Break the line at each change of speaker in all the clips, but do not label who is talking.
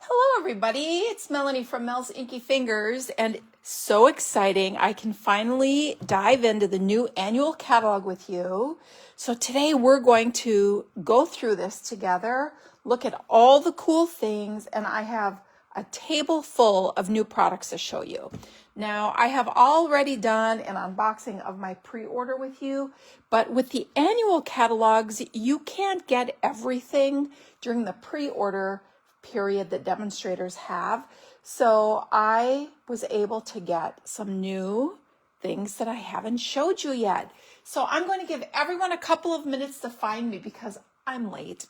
Hello everybody, it's Melanie from Mel's Inky Fingers, and so exciting. I can finally dive into the new annual catalog with you. So today we're going to go through this together, look at all the cool things, and I have a table full of new products to show you. Now, I have already done an unboxing of my pre-order with you, but with the annual catalogs, you can't get everything during the pre-order period that demonstrators have. So I was able to get some new things that I haven't showed you yet. So I'm going to give everyone a couple of minutes to find me because I'm late.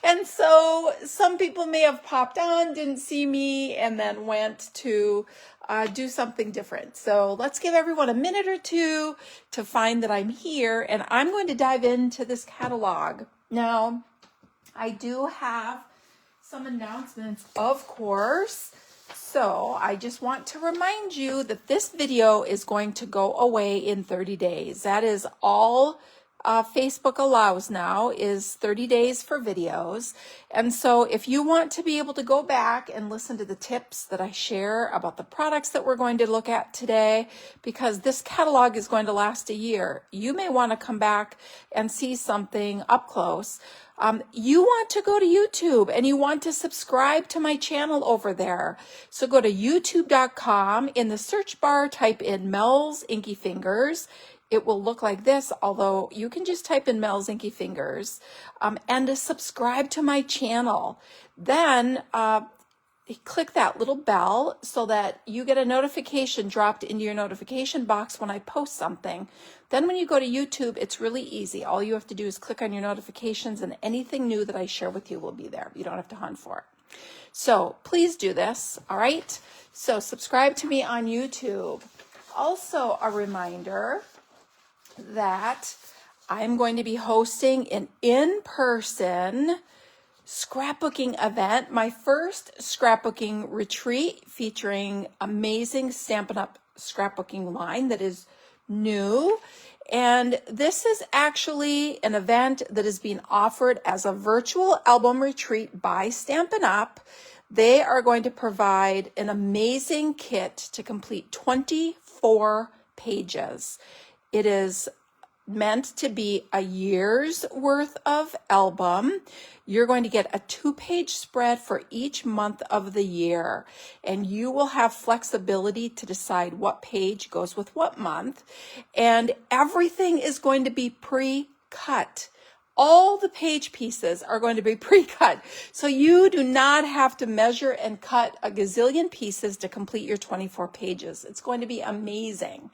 And so some people may have popped on, didn't see me, and then went to do something different. So let's give everyone a minute or two to find that I'm here, and I'm going to dive into this catalog. Now, I do have some announcements, of course. So I just want to remind you that this video is going to go away in 30 days. That is all Facebook allows now, is 30 days for videos. And so if you want to be able to go back and listen to the tips that I share about the products that we're going to look at today, because this catalog is going to last a year, you may want to come back and see something up close. You want to go to YouTube and you want to subscribe to my channel over there. So go to youtube.com. In the search bar, type in Mel's Inky Fingers. It will look like this, although you can just type in Mel's Inky Fingers, and to subscribe to my channel. Then click that little bell so that you get a notification dropped into your notification box when I post something. Then when you go to YouTube, it's really easy. All you have to do is click on your notifications and anything new that I share with you will be there. You don't have to hunt for it. So please do this, all right? So subscribe to me on YouTube. Also a reminder that I'm going to be hosting an in-person scrapbooking event, my first scrapbooking retreat featuring amazing Stampin' Up scrapbooking line that is new. And this is actually an event that is being offered as a virtual album retreat by Stampin' Up. They are going to provide an amazing kit to complete 24 pages. It is meant to be a year's worth of album. You're going to get a 2-page spread for each month of the year, and you will have flexibility to decide what page goes with what month, and everything is going to be pre-cut. All the page pieces are going to be pre-cut. So you do not have to measure and cut a gazillion pieces to complete your 24 pages. It's going to be amazing.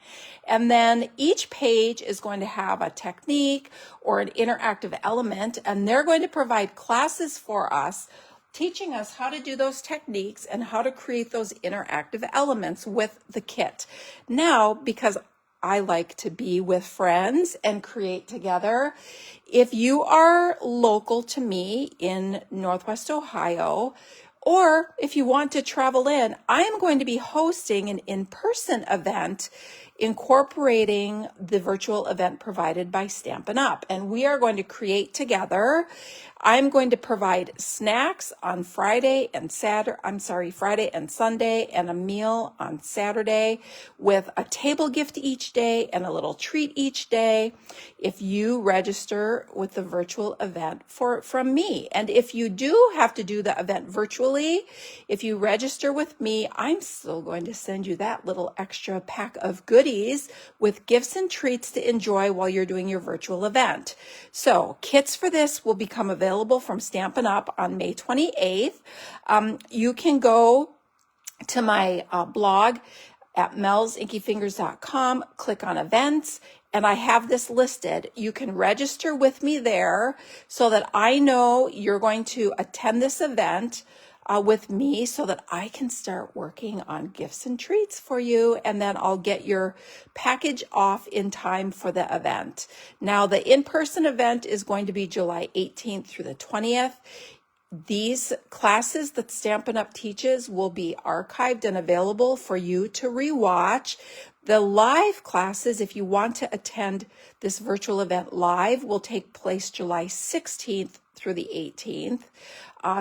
And then each page is going to have a technique or an interactive element, and they're going to provide classes for us, teaching us how to do those techniques and how to create those interactive elements with the kit. Now, because I like to be with friends and create together, if you are local to me in Northwest Ohio, or if you want to travel in, I am going to be hosting an in-person event incorporating the virtual event provided by Stampin' Up. And we are going to create together. I'm going to provide snacks on Friday and Sunday, and a meal on Saturday with a table gift each day and a little treat each day if you register with the virtual event from me. And if you do have to do the event virtually, if you register with me, I'm still going to send you that little extra pack of goodies with gifts and treats to enjoy while you're doing your virtual event. So kits for this will become available from Stampin' Up on May 28th. You can go to my blog at melsinkyfingers.com, click on events, and I have this listed. You can register with me there so that I know you're going to attend this event with me so that I can start working on gifts and treats for you, and then I'll get your package off in time for the event. Now, the in-person event is going to be July 18th through the 20th. These classes that Stampin' Up! Teaches will be archived and available for you to rewatch. The live classes, if you want to attend this virtual event live, will take place July 16th through the 18th.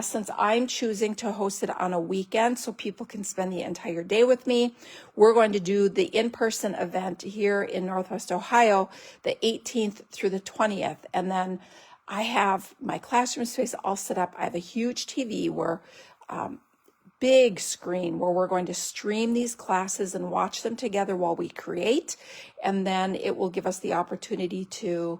Since I'm choosing to host it on a weekend so people can spend the entire day with me, we're going to do the in-person event here in Northwest Ohio, the 18th through the 20th. And then I have my classroom space all set up. I have a huge TV where big screen where we're going to stream these classes and watch them together while we create. And then it will give us the opportunity to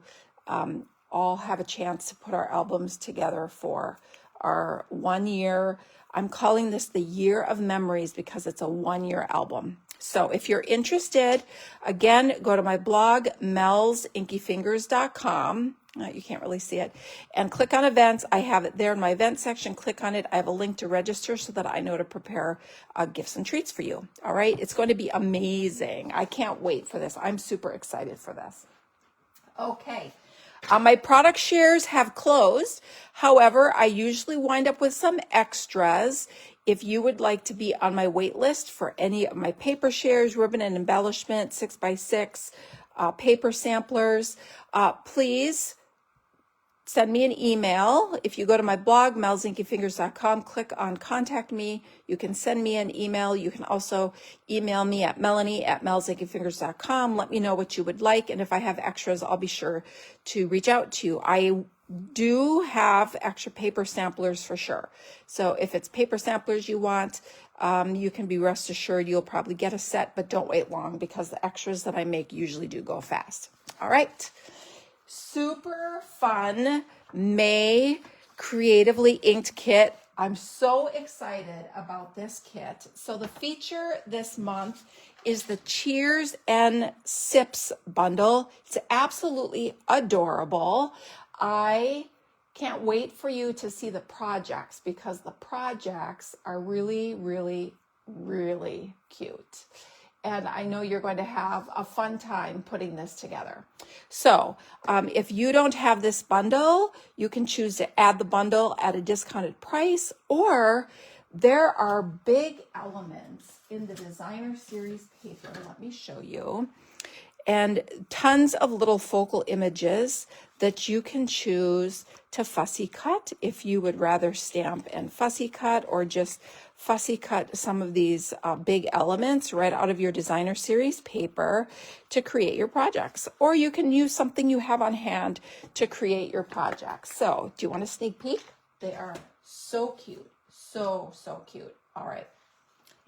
all have a chance to put our albums together for our 1 year. I'm calling this the Year of Memories because it's a 1-year album. So if you're interested, again, go to my blog, melsinkyfingers.com. You can't really see it. And click on events. I have it there in my event section. Click on it. I have a link to register so that I know to prepare gifts and treats for you. All right. It's going to be amazing. I can't wait for this. I'm super excited for this. Okay. My product shares have closed. However, I usually wind up with some extras. If you would like to be on my wait list for any of my paper shares, ribbon and embellishment, 6x6, paper samplers, please send me an email. If you go to my blog, melsinkyfingers.com, click on contact me. You can send me an email. You can also email me at melanie@melsinkyfingers.com. Let me know what you would like. And if I have extras, I'll be sure to reach out to you. I do have extra paper samplers for sure. So if it's paper samplers you want, you can be rest assured you'll probably get a set, but don't wait long because the extras that I make usually do go fast. All right. Super fun May creatively inked kit. I'm so excited about this kit. So the feature this month is the Cheers and Sips bundle. It's absolutely adorable. I can't wait for you to see the projects because the projects are really, really, really cute. And I know you're going to have a fun time putting this together. So if you don't have this bundle, you can choose to add the bundle at a discounted price, or there are big elements in the designer series paper. Let me show you. And tons of little focal images that you can choose to fussy cut if you would rather stamp and fussy cut, or just fussy cut some of these big elements right out of your designer series paper to create your projects. Or you can use something you have on hand to create your projects. So do you want a sneak peek? They are so cute. So cute. All right.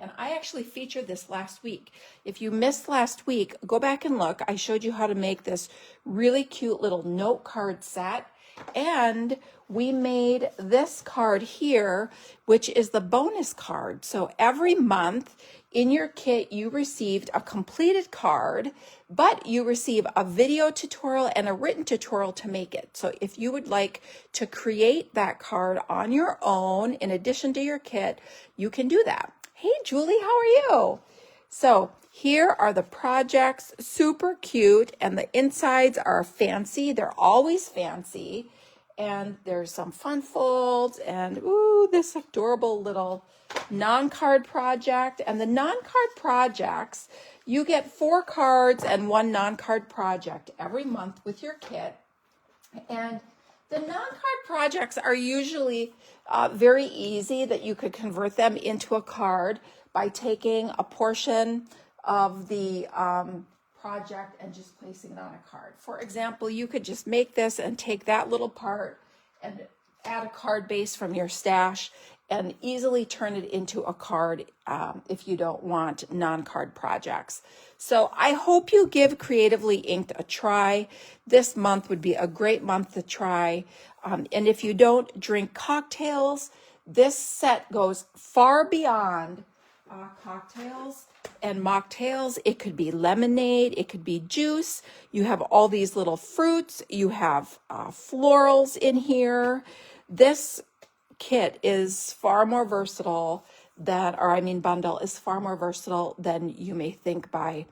And I actually featured this last week. If you missed last week, go back and look. I showed you how to make this really cute little note card set. And we made this card here, which is the bonus card. So every month in your kit, you received a completed card, but you receive a video tutorial and a written tutorial to make it. So if you would like to create that card on your own, in addition to your kit, you can do that. Hey, Julie, how are you? So here are the projects, super cute, and the insides are fancy. They're always fancy. And there's some fun folds and, ooh, this adorable little non-card project. And the non-card projects, you get 4 cards and 1 non-card project every month with your kit. And the non-card projects are usually very easy, that you could convert them into a card by taking a portion of the project and just placing it on a card. For example, you could just make this and take that little part and add a card base from your stash and easily turn it into a card if you don't want non-card projects. So I hope you give Creatively Inked a try. This month would be a great month to try. And if you don't drink cocktails, this set goes far beyond cocktails and mocktails. It could be lemonade, it could be juice. You have all these little fruits, you have florals in here. This kit is far more versatile bundle is far more versatile than you may think by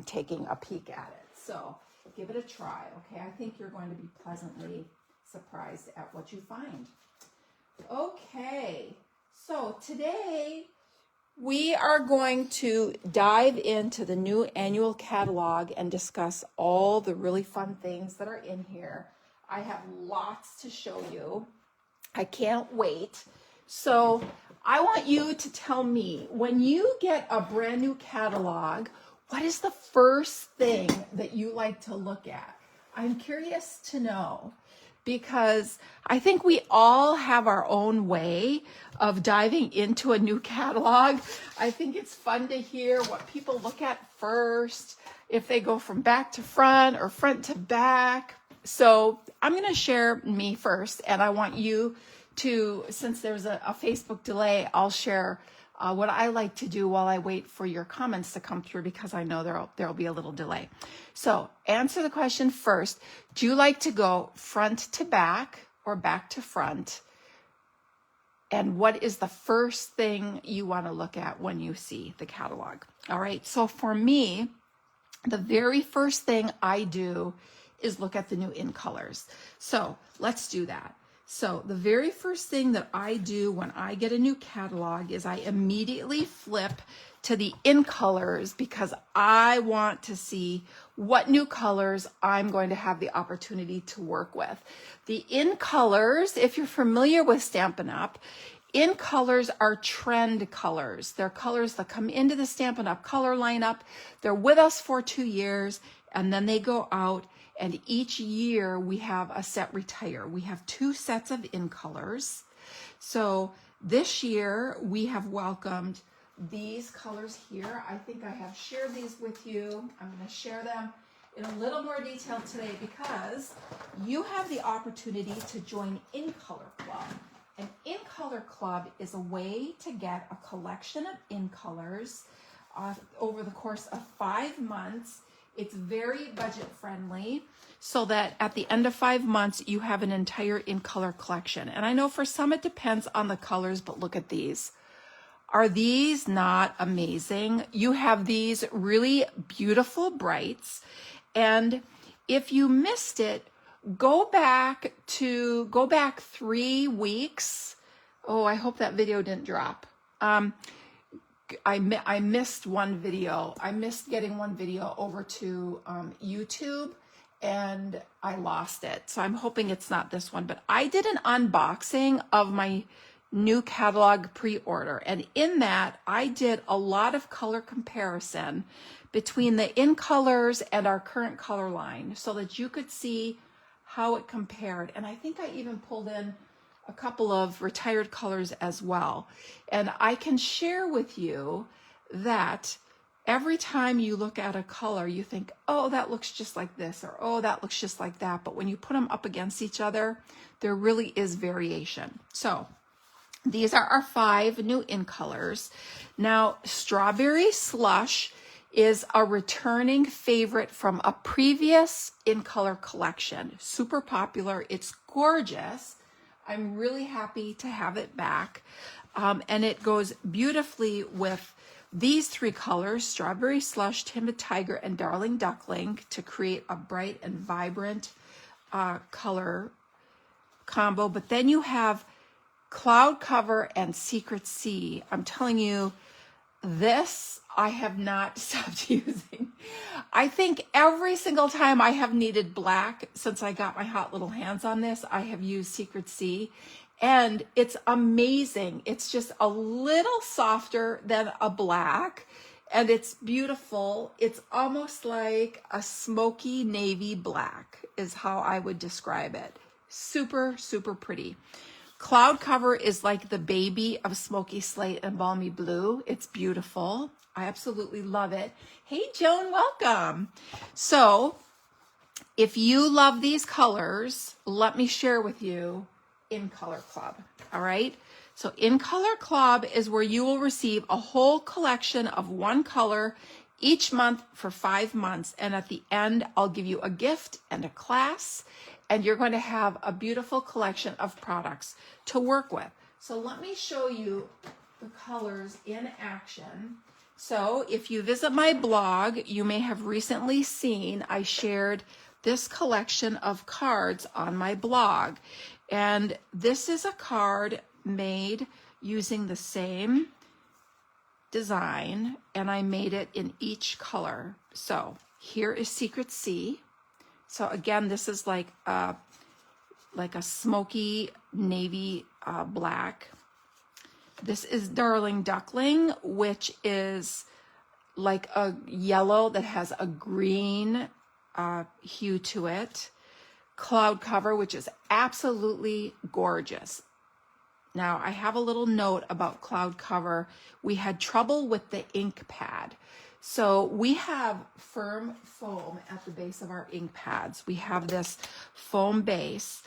taking a peek at it. So give it a try, okay? I think you're going to be pleasantly surprised at what you find. Okay, so today we are going to dive into the new annual catalog and discuss all the really fun things that are in here. I have lots to show you. I can't wait. So I want you to tell me, when you get a brand new catalog, what is the first thing that you like to look at? I'm curious to know, because I think we all have our own way of diving into a new catalog. I think it's fun to hear what people look at first, if they go from back to front or front to back. So I'm going to share me first, and I want you to, since there's a Facebook delay, I'll share what I like to do while I wait for your comments to come through, because I know there'll be a little delay. So answer the question first. Do you like to go front to back or back to front? And what is the first thing you want to look at when you see the catalog? All right. So for me, the very first thing I do is look at the new in colors. So let's do that. So the very first thing that I do when I get a new catalog is I immediately flip to the in colors, because I want to see what new colors I'm going to have the opportunity to work with. The in colors, if you're familiar with Stampin' Up, in colors are trend colors. They're colors that come into the Stampin' Up color lineup. They're with us for 2 years, and then they go out. And each year we have a set retire. We have 2 sets of in colors. So this year we have welcomed these colors here. I think I have shared these with you. I'm going to share them in a little more detail today, because you have the opportunity to join In Color Club. An In Color Club is a way to get a collection of in colors over the course of 5 months. It's very budget friendly, so that at the end of 5 months, you have an entire in color collection. And I know for some it depends on the colors, but look at these. Are these not amazing? You have these really beautiful brights. And if you missed it, go back 3 weeks. Oh, I hope that video didn't drop. I missed one video. I missed getting one video over to YouTube, and I lost it. So I'm hoping it's not this one, but I did an unboxing of my new catalog pre-order. And in that, I did a lot of color comparison between the in colors and our current color line, so that you could see how it compared. And I think I even pulled in a couple of retired colors as well. And I can share with you that every time you look at a color, you think, oh, that looks just like this, or oh, that looks just like that. But when you put them up against each other, there really is variation. So these are our 5 new in colors. Now, Strawberry Slush is a returning favorite from a previous in color collection. Super popular. It's gorgeous. I'm really happy to have it back. And it goes beautifully with these 3 colors, Strawberry Slush, Timid Tiger, and Darling Duckling, to create a bright and vibrant color combo. But then you have Cloud Cover and Secret Sea. I'm telling you, this I have not stopped using. I think every single time I have needed black, since I got my hot little hands on this, I have used Secret Sea, and it's amazing. It's just a little softer than a black, and it's beautiful. It's almost like a smoky navy black is how I would describe it. Super, super pretty. Cloud Cover is like the baby of Smoky Slate and Balmy Blue. It's beautiful. I absolutely love it. Hey, Joan, welcome. So if you love these colors, let me share with you In Color Club. All right. So In Color Club is where you will receive a whole collection of one color each month for 5 months. And at the end, I'll give you a gift and a class, and you're going to have a beautiful collection of products to work with. So let me show you the colors in action. So if you visit my blog, you may have recently seen I shared this collection of cards on my blog. And this is a card made using the same design, and I made it in each color. So here is Secret Sea. So again, this is like like a smoky navy black. This is Darling Duckling, which is like a yellow that has a green hue to it. Cloud Cover, which is absolutely gorgeous. Now, I have a little note about Cloud Cover. We had trouble with the ink pad. So we have firm foam at the base of our ink pads. We have this foam base.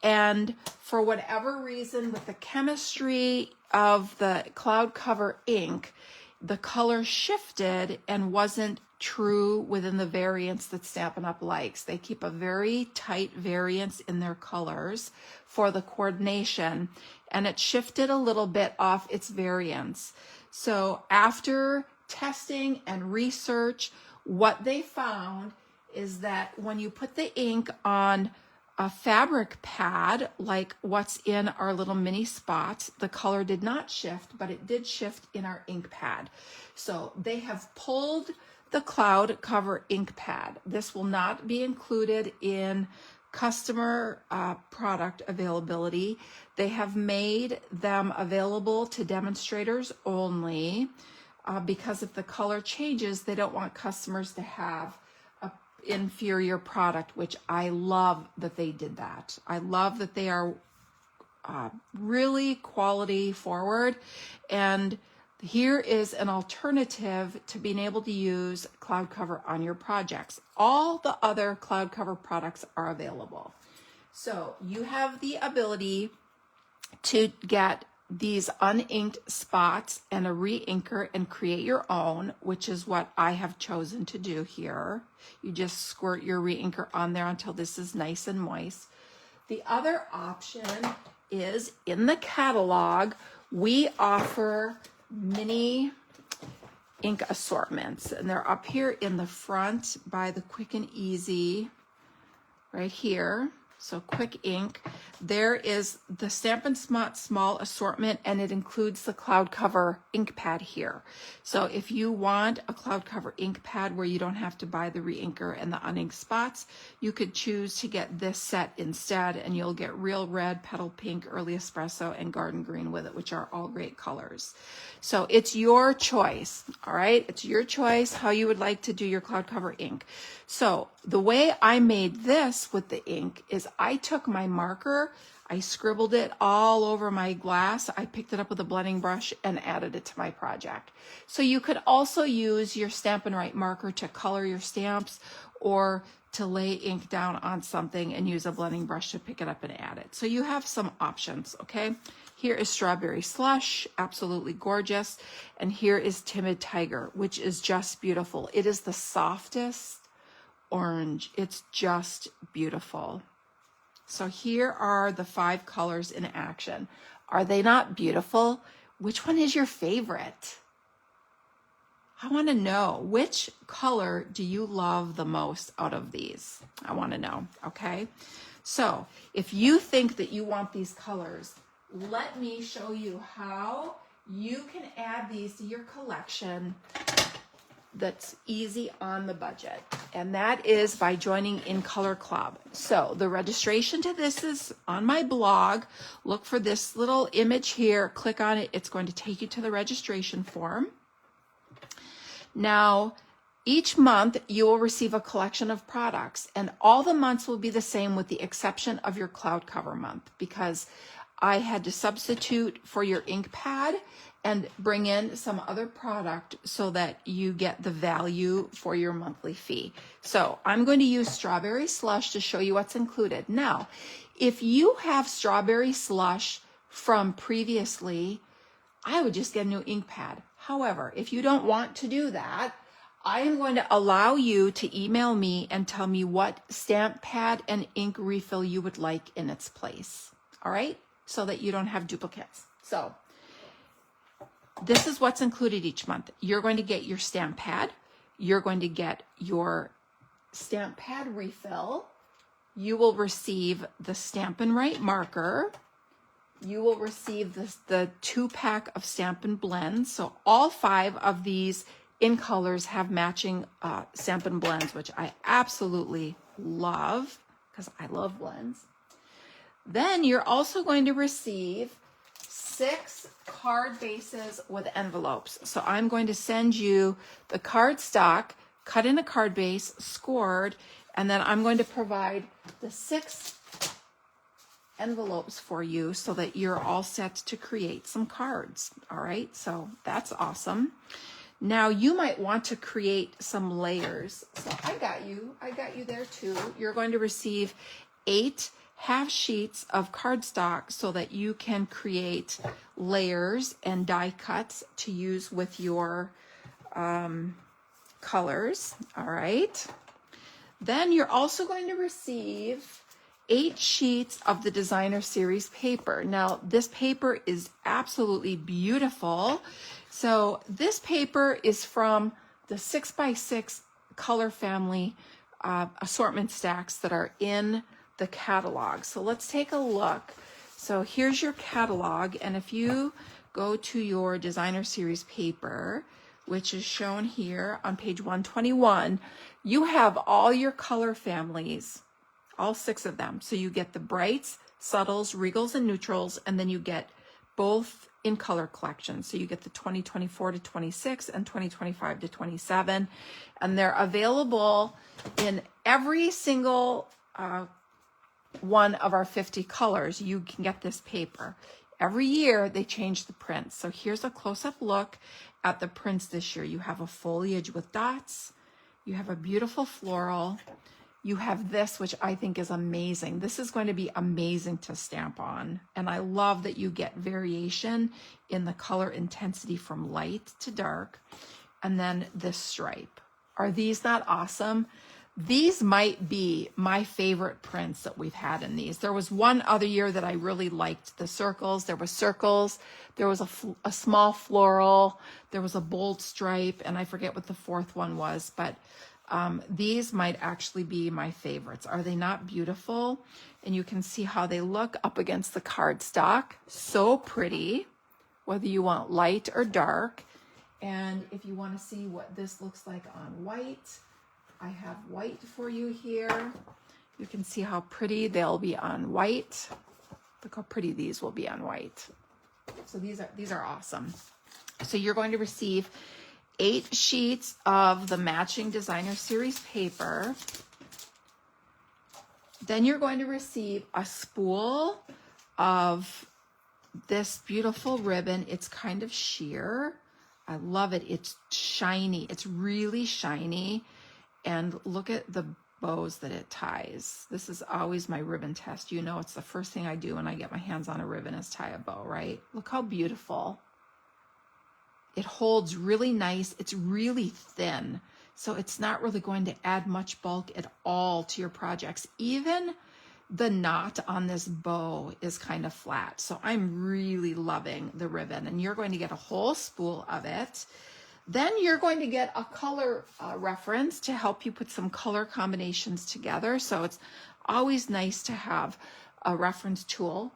And for whatever reason, with the chemistry of the Cloud Cover ink, the color shifted and wasn't true within the variance that Stampin' Up! Likes. They keep a very tight variance in their colors for the coordination, and it shifted a little bit off its variance. So after testing and research, what they found is that when you put the ink on a fabric pad, like what's in our little mini spots, the color did not shift, but it did shift in our ink pad. So they have pulled the Cloud Cover ink pad. This will not be included in customer product availability. They have made them available to demonstrators only because if the color changes, they don't want customers to have inferior product, which I love that they did that. I love that they are really quality forward, and here is an alternative to being able to use Cloud Cover on your projects. All the other Cloud Cover products are available. So you have the ability to get these uninked spots and a re-inker and create your own, which is what I have chosen to do here. You just squirt your re-inker on there until this is nice and moist. The other option is in the catalog, we offer mini ink assortments, and they're up here in the front by the Quick and Easy right here. So Quick Ink. There is the Stampin' Small assortment, and it includes the Cloud Cover ink pad here. So if you want a Cloud Cover ink pad where you don't have to buy the re-inker and the uninked spots, you could choose to get this set instead, and you'll get Real Red, Petal Pink, Early Espresso, and Garden Green with it, which are all great colors. So it's your choice, all right? It's your choice how you would like to do your Cloud Cover ink. So the way I made this with the ink is I took my marker, I scribbled it all over my glass, I picked it up with a blending brush and added it to my project. So you could also use your Stampin' Right marker to color your stamps or to lay ink down on something and use a blending brush to pick it up and add it. So you have some options, okay? Here is Strawberry Slush, absolutely gorgeous. And here is Timid Tiger, which is just beautiful. It is the softest orange. It's just beautiful. So here are the 5 colors in action. Are they not beautiful? Which one is your favorite? I want to know, which color do you love the most out of these? I want to know, okay? So if you think that you want these colors, let me show you how you can add these to your collection that's easy on the budget, and that is by joining In Color Club. So the registration to this is on my blog. Look for this little image here, click on it. It's going to take you to the registration form. Now, each month you will receive a collection of products, and all the months will be the same with the exception of your Cloud Cover month, because I had to substitute for your ink pad and bring in some other product so that you get the value for your monthly fee. So I'm going to use Strawberry Slush to show you what's included. Now, if you have Strawberry Slush from previously, I would just get a new ink pad. However, if you don't want to do that, I am going to allow you to email me and tell me what stamp pad and ink refill you would like in its place. All right? So that you don't have duplicates. So this is what's included each month. You're going to get your stamp pad. You're going to get your stamp pad refill. You will receive the Stampin' Right marker. You will receive the 2-pack of Stampin' Blends. So all 5 of these in colors have matching Stampin' Blends, which I absolutely love because I love blends. Then you're also going to receive 6 card bases with envelopes. So I'm going to send you the card stock, cut in a card base, scored, and then I'm going to provide the 6 envelopes for you so that you're all set to create some cards. All right, so that's awesome. Now you might want to create some layers. So I got you there too. You're going to receive 8 half sheets of cardstock so that you can create layers and die cuts to use with your colors. All right. Then you're also going to receive 8 sheets of the designer series paper. Now this paper is absolutely beautiful. So this paper is from the 6x6 color family assortment stacks that are in the catalog. So let's take a look. So here's your catalog, and if you go to your designer series paper, which is shown here on page 121, you have all your color families, all 6 of them. So you get the brights, subtles, regals, and neutrals, and then you get both in color collections. So you get the 2024 to 26 and 2025 to 27, and they're available in every single one of our 50 colors. You can get this paper. Every year they change the prints. So here's a close-up look at the prints this year. You have a foliage with dots. You have a beautiful floral. You have this, which I think is amazing. This is going to be amazing to stamp on. And I love that you get variation in the color intensity from light to dark. And then this stripe. Are these not awesome? These might be my favorite prints that we've had in these. There was one other year that I really liked the circles. There were circles. There was a small floral. There was a bold stripe. And I forget what the 4th one was, but these might actually be my favorites. Are they not beautiful? And you can see how they look up against the cardstock. So pretty, whether you want light or dark. And if you want to see what this looks like on white, I have white for you here. You can see how pretty they'll be on white. Look how pretty these will be on white. So these are awesome. So you're going to receive 8 sheets of the matching designer series paper. Then you're going to receive a spool of this beautiful ribbon. It's kind of sheer. I love it. It's shiny. It's really shiny. And look at the bows that it ties. This is always my ribbon test. You know, it's the first thing I do when I get my hands on a ribbon is tie a bow, right? Look how beautiful. It holds really nice. It's really thin. So it's not really going to add much bulk at all to your projects. Even the knot on this bow is kind of flat. So I'm really loving the ribbon, and you're going to get a whole spool of it. Then you're going to get a color reference to help you put some color combinations together. So it's always nice to have a reference tool.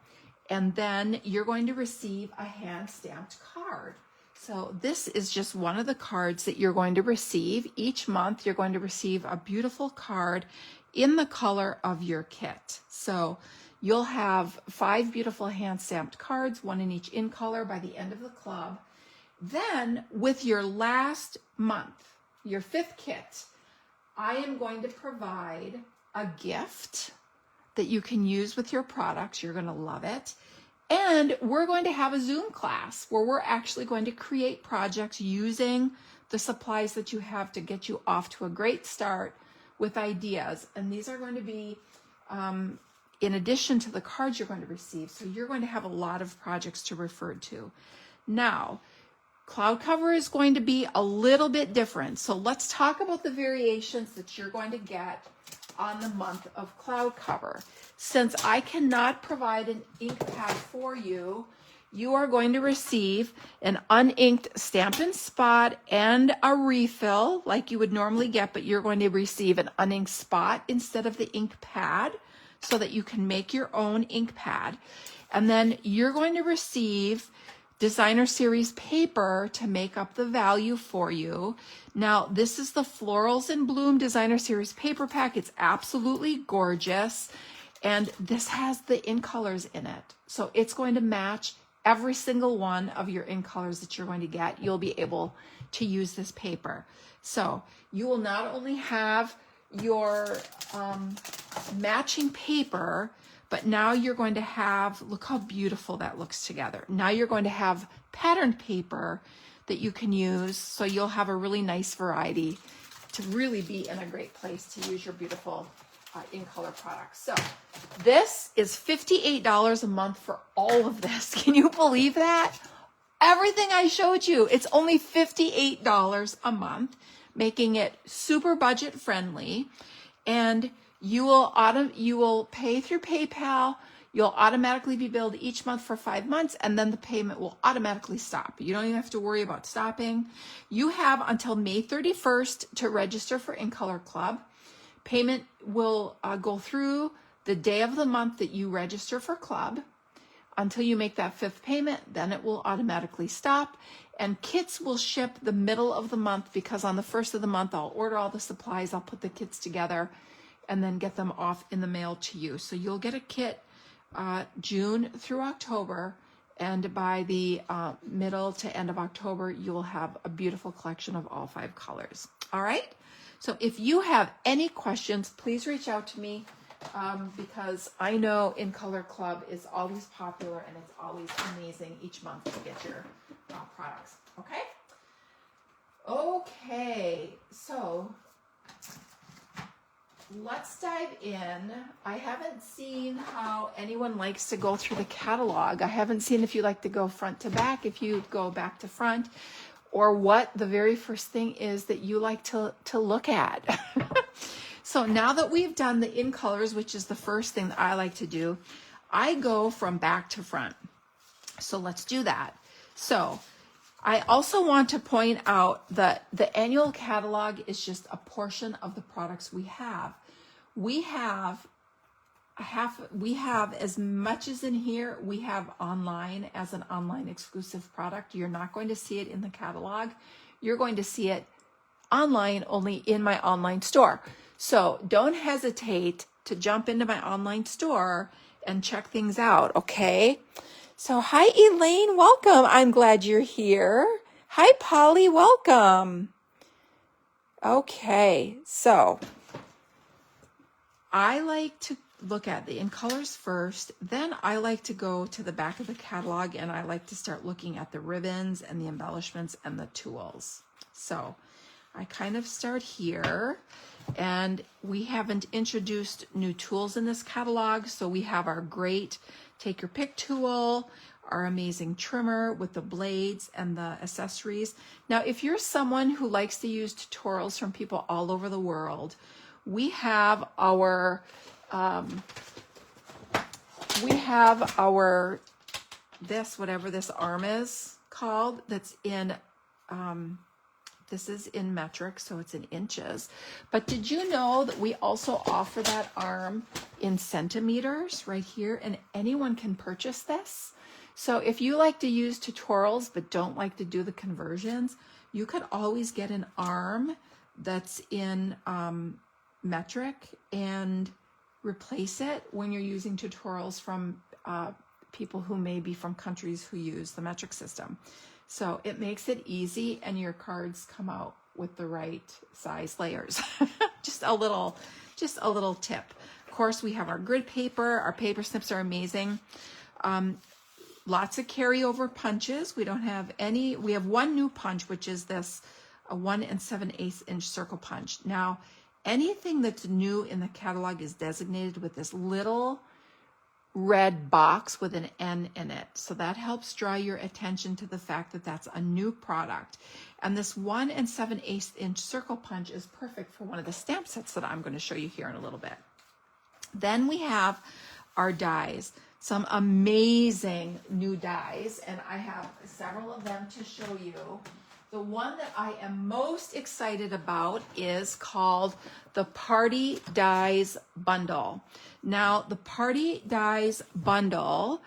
And then you're going to receive a hand-stamped card. So this is just one of the cards that you're going to receive. Each month you're going to receive a beautiful card in the color of your kit. So you'll have 5 beautiful hand-stamped cards, 1 in each in color by the end of the club. Then with your last month, your 5th kit, I am going to provide a gift that you can use with your products. You're going to love it. And we're going to have a Zoom class where we're actually going to create projects using the supplies that you have to get you off to a great start with ideas. And these are going to be in addition to the cards you're going to receive. So you're going to have a lot of projects to refer to. Now, cloud cover is going to be a little bit different. So let's talk about the variations that you're going to get on the month of cloud cover. Since I cannot provide an ink pad for you, you are going to receive an uninked Stampin' Spot and a refill like you would normally get, but you're going to receive an uninked spot instead of the ink pad so that you can make your own ink pad. And then you're going to receive designer series paper to make up the value for you. Now, this is the Florals in Bloom designer series paper pack. It's absolutely gorgeous. And this has the in colors in it. So it's going to match every single one of your in colors that you're going to get. You'll be able to use this paper. So you will not only have your matching paper, but now you're going to have, look how beautiful that looks together. Now you're going to have patterned paper that you can use. So you'll have a really nice variety to really be in a great place to use your beautiful in color products. So this is $58 a month for all of this. Can you believe that? Everything I showed you, it's only $58 a month, making it super budget friendly. And you will pay through PayPal. You'll automatically be billed each month for 5 months, and then the payment will automatically stop. You don't even have to worry about stopping. You have until May 31st to register for In Color Club. Payment will go through the day of the month that you register for club until you make that 5th payment. Then it will automatically stop. And kits will ship the middle of the month, because on the 1st of the month, I'll order all the supplies, I'll put the kits together, and then get them off in the mail to you. So you'll get a kit June through October, and by the middle to end of October, you will have a beautiful collection of all 5 colors. All right? So if you have any questions, please reach out to me, because I know In Color Club is always popular and it's always amazing each month to get your products. Okay? Okay, so let's dive in. I haven't seen how anyone likes to go through the catalog. I haven't seen if you like to go front to back, if you go back to front, or what the very first thing is that you like to look at. So now that we've done the in colors, which is the first thing that I like to do, I go from back to front. So let's do that. So I also want to point out that the annual catalog is just a portion of the products we have. We have as much as in here, we have online as an online exclusive product. You're not going to see it in the catalog. You're going to see it online only in my online store. So don't hesitate to jump into my online store and check things out, okay? So hi, Elaine, welcome. I'm glad you're here. Hi, Polly, welcome. Okay, so I like to look at the in colors first, then I like to go to the back of the catalog and I like to start looking at the ribbons and the embellishments and the tools. So I kind of start here, and we haven't introduced new tools in this catalog. So we have our great take your pick tool, our amazing trimmer with the blades and the accessories. Now, if you're someone who likes to use tutorials from people all over the world, we have our whatever this arm is called, that's in this is in metric, so it's in inches. But did you know that we also offer that arm in centimeters right here, and anyone can purchase this? So if you like to use tutorials but don't like to do the conversions, you could always get an arm that's in metric and replace it when you're using tutorials from people who may be from countries who use the metric system. So it makes it easy, and your cards come out with the right size layers. just a little tip. Of course, we have our grid paper. Our paper snips are amazing. Lots of carryover punches. We don't have any. We have one new punch, which is this a 1 7/8 inch circle punch. Now, anything that's new in the catalog is designated with this little red box with an N in it. So that helps draw your attention to the fact that that's a new product. And this 1 7/8 inch circle punch is perfect for one of the stamp sets that I'm going to show you here in a little bit. Then we have our dies, some amazing new dies, and I have several of them to show you. The one that I am most excited about is called the Party Dies Bundle. Now, the Party Dies Bundle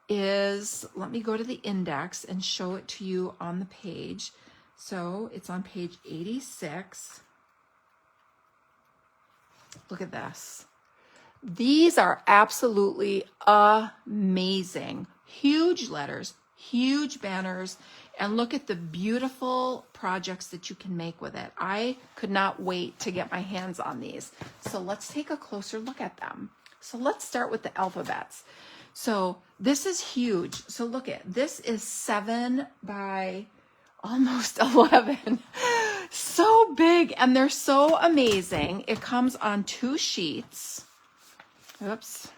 is, let me go to the index and show it to you on the page. So it's on page 86. Look at this. These are absolutely amazing. Huge letters, huge banners, and look at the beautiful projects that you can make with it. I could not wait to get my hands on these. So let's take a closer look at them. So let's start with the alphabets. So this is huge. So look at, this is 7 by almost 11. So big, and they're so amazing. It comes on 2 sheets. Oops.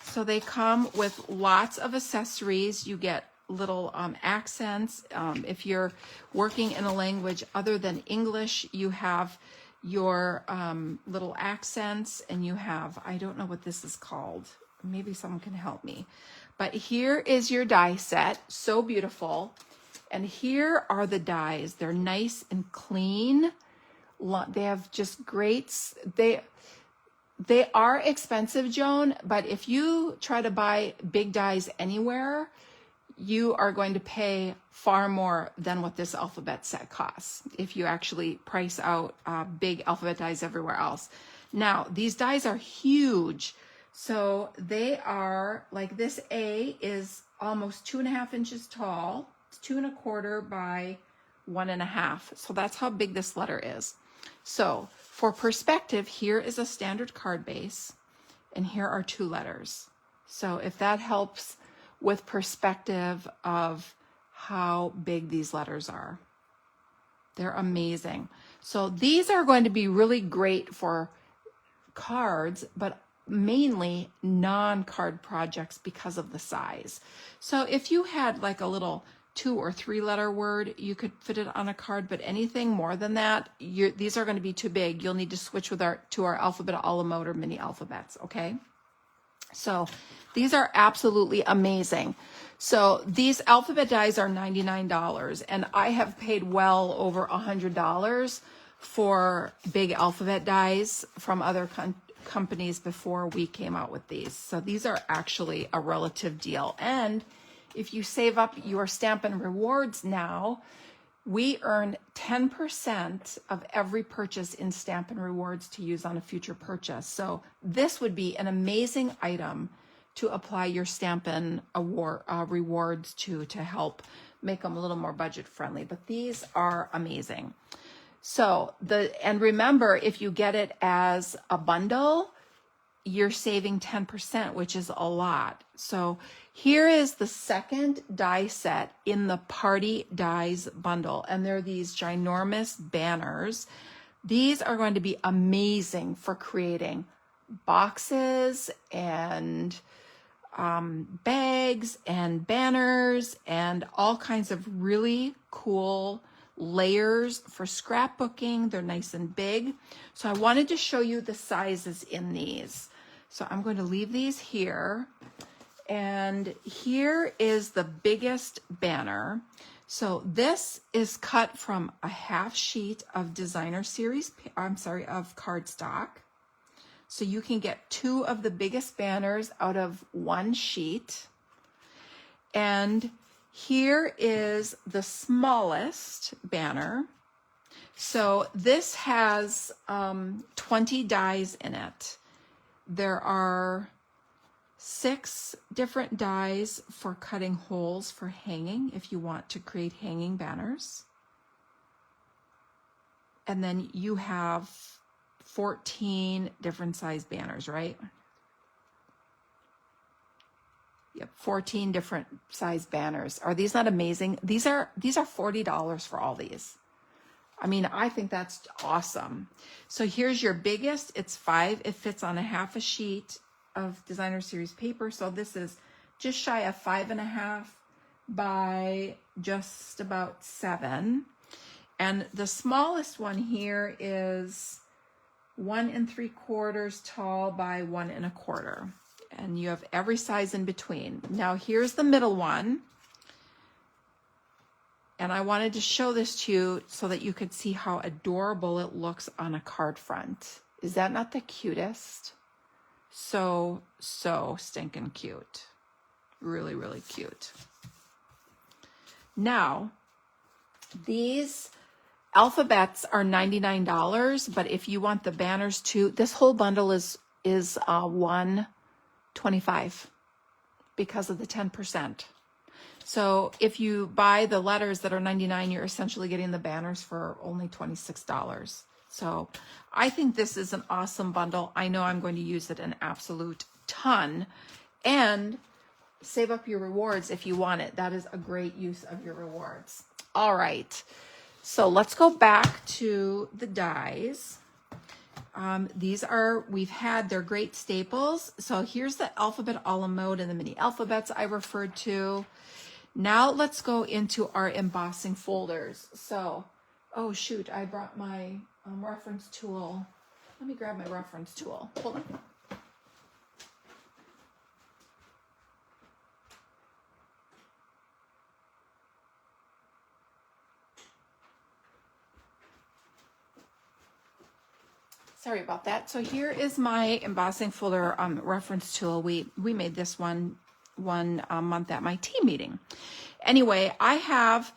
So they come with lots of accessories. You get little accents. If you're working in a language other than English, you have your little accents, and you have, I don't know what this is called. Maybe someone can help me. But here is your die set. So beautiful. And here are the dies. They're nice and clean. They have just great, they are expensive, Joan, but if you try to buy big dies anywhere, you are going to pay far more than what this alphabet set costs if you actually price out big alphabet dies everywhere else. Now, these dies are huge. So they are, like this A is almost 2.5 inches tall. It's 2 1/4 by 1.5. So that's how big this letter is. So for perspective, here is a standard card base, and here are 2 letters. So if that helps with perspective of how big these letters are, they're amazing. So these are going to be really great for cards, but mainly non-card projects because of the size. So if you had like a little 2 or 3 letter word, you could fit it on a card, but anything more than that, these are going to be too big. You'll need to switch to our alphabet a la mode or mini alphabets, okay? So these are absolutely amazing. So these alphabet dies are $99, and I have paid well over $100 for big alphabet dies from other companies before we came out with these. So these are actually a relative deal. And if you save up your Stampin' Rewards now, we earn 10% of every purchase in Stampin' Rewards to use on a future purchase. So this would be an amazing item to apply your Stampin' Rewards to help make them a little more budget friendly. But these are amazing. So and remember, if you get it as a bundle, you're saving 10%, which is a lot. So here is the second die set in the Party Dies bundle. And they're these ginormous banners. These are going to be amazing for creating boxes and bags and banners and all kinds of really cool layers for scrapbooking. They're nice and big. So I wanted to show you the sizes in these. So I'm going to leave these here. And here is the biggest banner. So this is cut from a half sheet of designer series, of cardstock. So you can get 2 of the biggest banners out of 1 sheet. And here is the smallest banner. So this has 20 dies in it. There are 6 different dies for cutting holes for hanging if you want to create hanging banners. And then you have 14 different size banners, right? Yep, 14 different size banners. Are these not amazing? These are $40 for all these. I mean, I think that's awesome. So here's your biggest. It's 5. It fits on a half a sheet of designer series paper. So this is just shy of 5.5 by just about 7. And the smallest one here is 1 3/4 tall by 1 1/4. And you have every size in between. Now here's the middle one. And I wanted to show this to you so that you could see how adorable it looks on a card front. Is that not the cutest? So stinking cute. Really, really cute. Now, these alphabets are $99, but if you want the banners too, this whole bundle is is $125 because of the 10%. So if you buy the letters that are $99, you're essentially getting the banners for only $26. So I think this is an awesome bundle. I know I'm going to use it an absolute ton, and save up your rewards if you want it. That is a great use of your rewards. All right, so let's go back to the dies. These are, they're great staples. So here's the alphabet a la mode and the mini alphabets I referred to. Now let's go into our embossing folders. So, oh shoot, I brought my reference tool. Let me grab my reference tool. Hold on. Sorry about that. So here is my embossing folder reference tool. We made this one month at my team meeting. Anyway, I have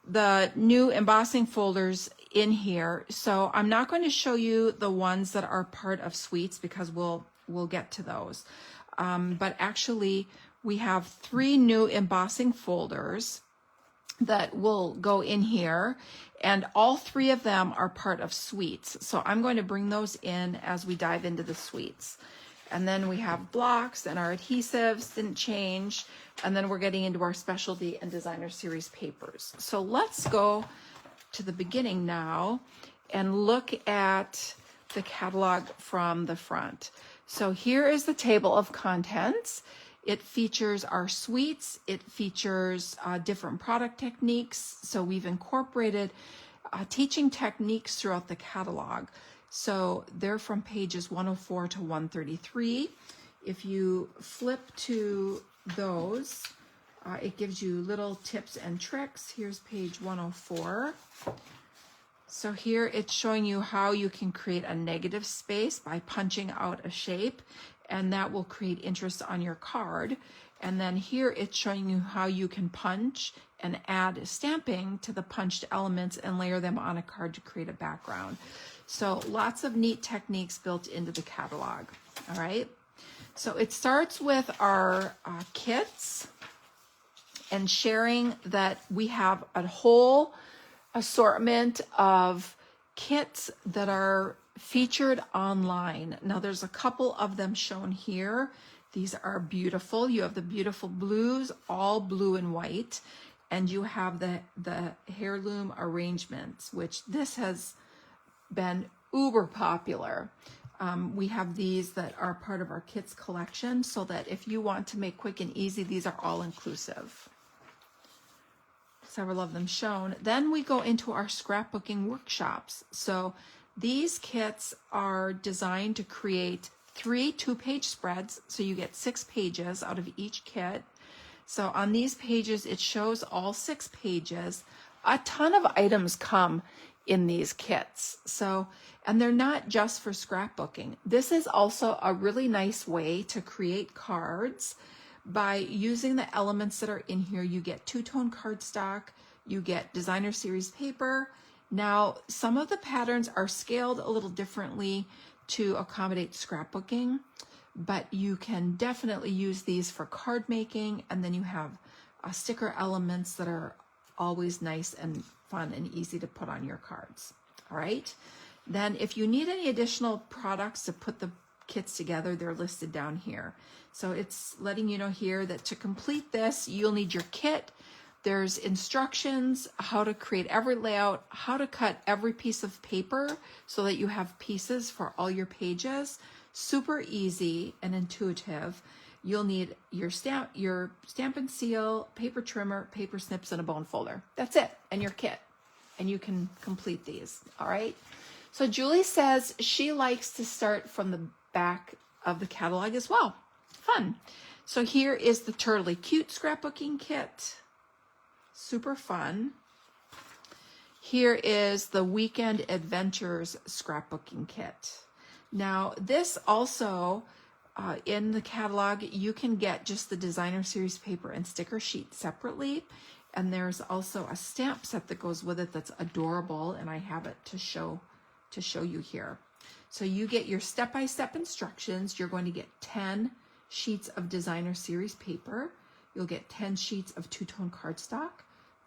the new embossing folders in here. So I'm not going to show you the ones that are part of suites because we'll get to those. But actually we have 3 new embossing folders that will go in here, and all 3 of them are part of suites. So I'm going to bring those in as we dive into the suites. And then we have blocks, and our adhesives didn't change. And then we're getting into our specialty and designer series papers. So let's go to the beginning now and look at the catalog from the front. So here is the table of contents. It features our suites. It features different product techniques. So we've incorporated teaching techniques throughout the catalog. So they're from pages 104 to 133. If you flip to those, it gives you little tips and tricks. Here's page 104. So here it's showing you how you can create a negative space by punching out a shape, and that will create interest on your card. And then here it's showing you how you can punch and add stamping to the punched elements and layer them on a card to create a background. So lots of neat techniques built into the catalog. All right. So it starts with our kits and sharing that we have a whole assortment of kits that are featured online. Now there's a couple of them shown here. These are beautiful. You have the beautiful blues, all blue and white, and you have the heirloom arrangements, which this has been uber popular. We have these that are part of our kits collection, so that if you want to make quick and easy, these are all inclusive. Several of them shown. Then we go into our scrapbooking workshops. So these kits are designed to create 3 2-page spreads. So you get 6 pages out of each kit. So on these pages, it shows all 6 pages. A ton of items come in these kits. So, and they're not just for scrapbooking. This is also a really nice way to create cards. By using the elements that are in here, you get 2-tone cardstock, you get designer series paper. Now, some of the patterns are scaled a little differently to accommodate scrapbooking, but you can definitely use these for card making. And then you have sticker elements that are always nice and fun and easy to put on your cards. All right. Then if you need any additional products to put the kits together, they're listed down here. So it's letting you know here that to complete this, you'll need your kit. There's instructions, how to create every layout, how to cut every piece of paper so that you have pieces for all your pages. Super easy and intuitive. You'll need your stamp and seal, paper trimmer, paper snips, and a bone folder. That's it, and your kit. And you can complete these, all right? So Julie says she likes to start from the back of the catalog as well. Fun. So here is the Turtly Cute scrapbooking kit. Super fun. Here is the Weekend Adventures scrapbooking kit. Now this also, in the catalog, you can get just the designer series paper and sticker sheet separately. And there's also a stamp set that goes with it that's adorable, and I have it to show you here. So you get your step-by-step instructions. You're going to get 10 sheets of designer series paper. You'll get 10 sheets of two-tone cardstock,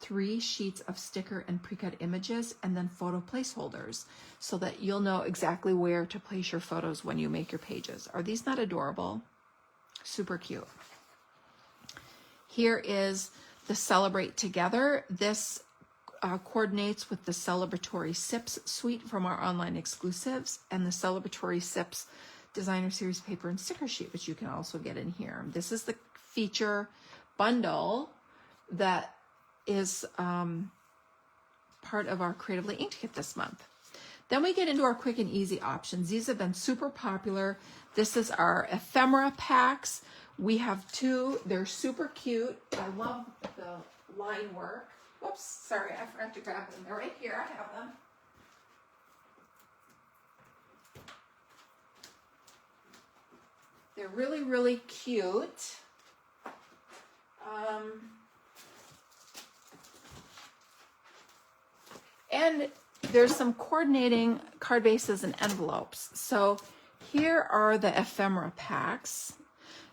3 sheets of sticker and pre-cut images, and then photo placeholders so that you'll know exactly where to place your photos when you make your pages. Are these not adorable? Super cute. Here is the Celebrate Together. This coordinates with the Celebratory Sips suite from our online exclusives and the Celebratory Sips designer series paper and sticker sheet, which you can also get in here. This is the feature bundle that is part of our Creatively Inked kit this month. Then we get into our quick and easy options. These have been super popular. This is our ephemera packs. We have 2. They're super cute. I love the line work. Whoops, sorry, I forgot to grab them. They're right here. I have them. They're really, really cute. And there's some coordinating card bases and envelopes. So here are the ephemera packs.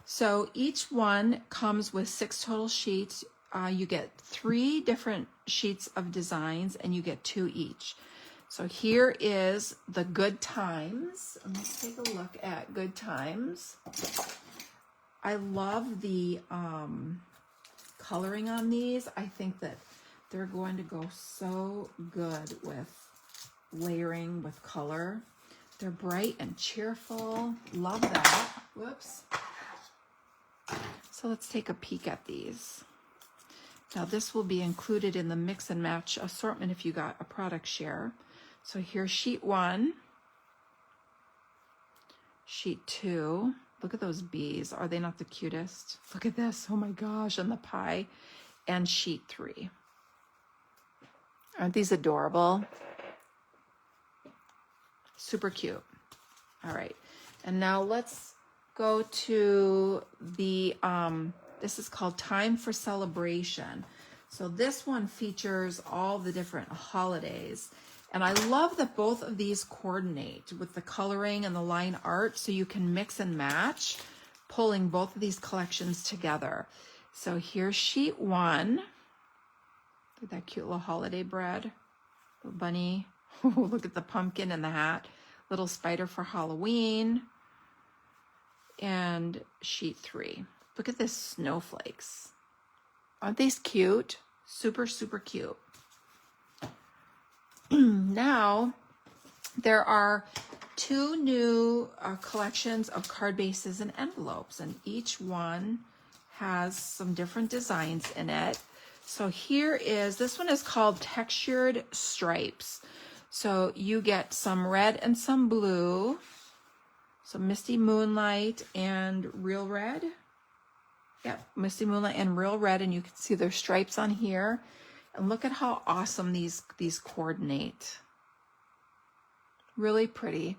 So each one comes with 6 total sheets. You get 3 different sheets of designs and you get 2 each. So here is the Good Times. Let's take a look at Good Times. I love the coloring on these. I think that they're going to go so good with layering with color. They're bright and cheerful. Love that. Whoops. So let's take a peek at these. Now this will be included in the mix and match assortment if you got a product share. So here's sheet 1, sheet 2. Look at those bees. Are they not the cutest? Look at this. Oh my gosh, and the pie. And sheet 3. Aren't these adorable? Super cute. All right. And now let's go to the, this is called Time for Celebration. So this one features all the different holidays. And I love that both of these coordinate with the coloring and the line art so you can mix and match, pulling both of these collections together. So here's sheet 1. Look at that cute little holiday bread. Little bunny. Look at the pumpkin and the hat. Little spider for Halloween. And sheet 3. Look at this snowflakes. Aren't these cute? Super, super cute. Now, there are 2 new collections of card bases and envelopes, and each one has some different designs in it. So here is, this one is called Textured Stripes. So you get some red and some blue, some Misty Moonlight and Real Red. Yep, Misty Moonlight and Real Red, and you can see their stripes on here. And look at how awesome these coordinate. Really pretty.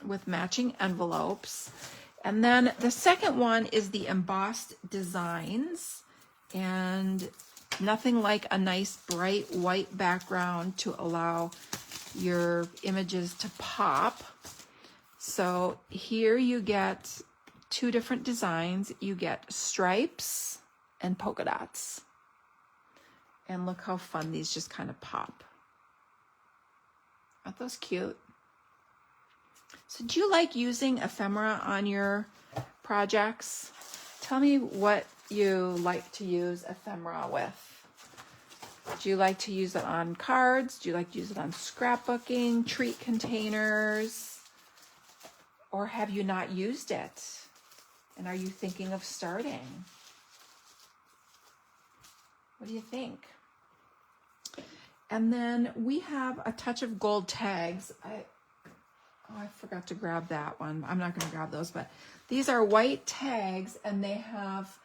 With matching envelopes. And then the second one is the embossed designs. And nothing like a nice bright white background to allow your images to pop. So here you get 2 different designs. You get stripes and polka dots. And look how fun these just kind of pop. Aren't those cute? So do you like using ephemera on your projects? Tell me what you like to use ephemera with. Do you like to use it on cards? Do you like to use it on scrapbooking, treat containers? Or have you not used it? And are you thinking of starting? What do you think? And then we have a touch of gold tags. I forgot to grab that one. I'm not going to grab those, but these are white tags and they have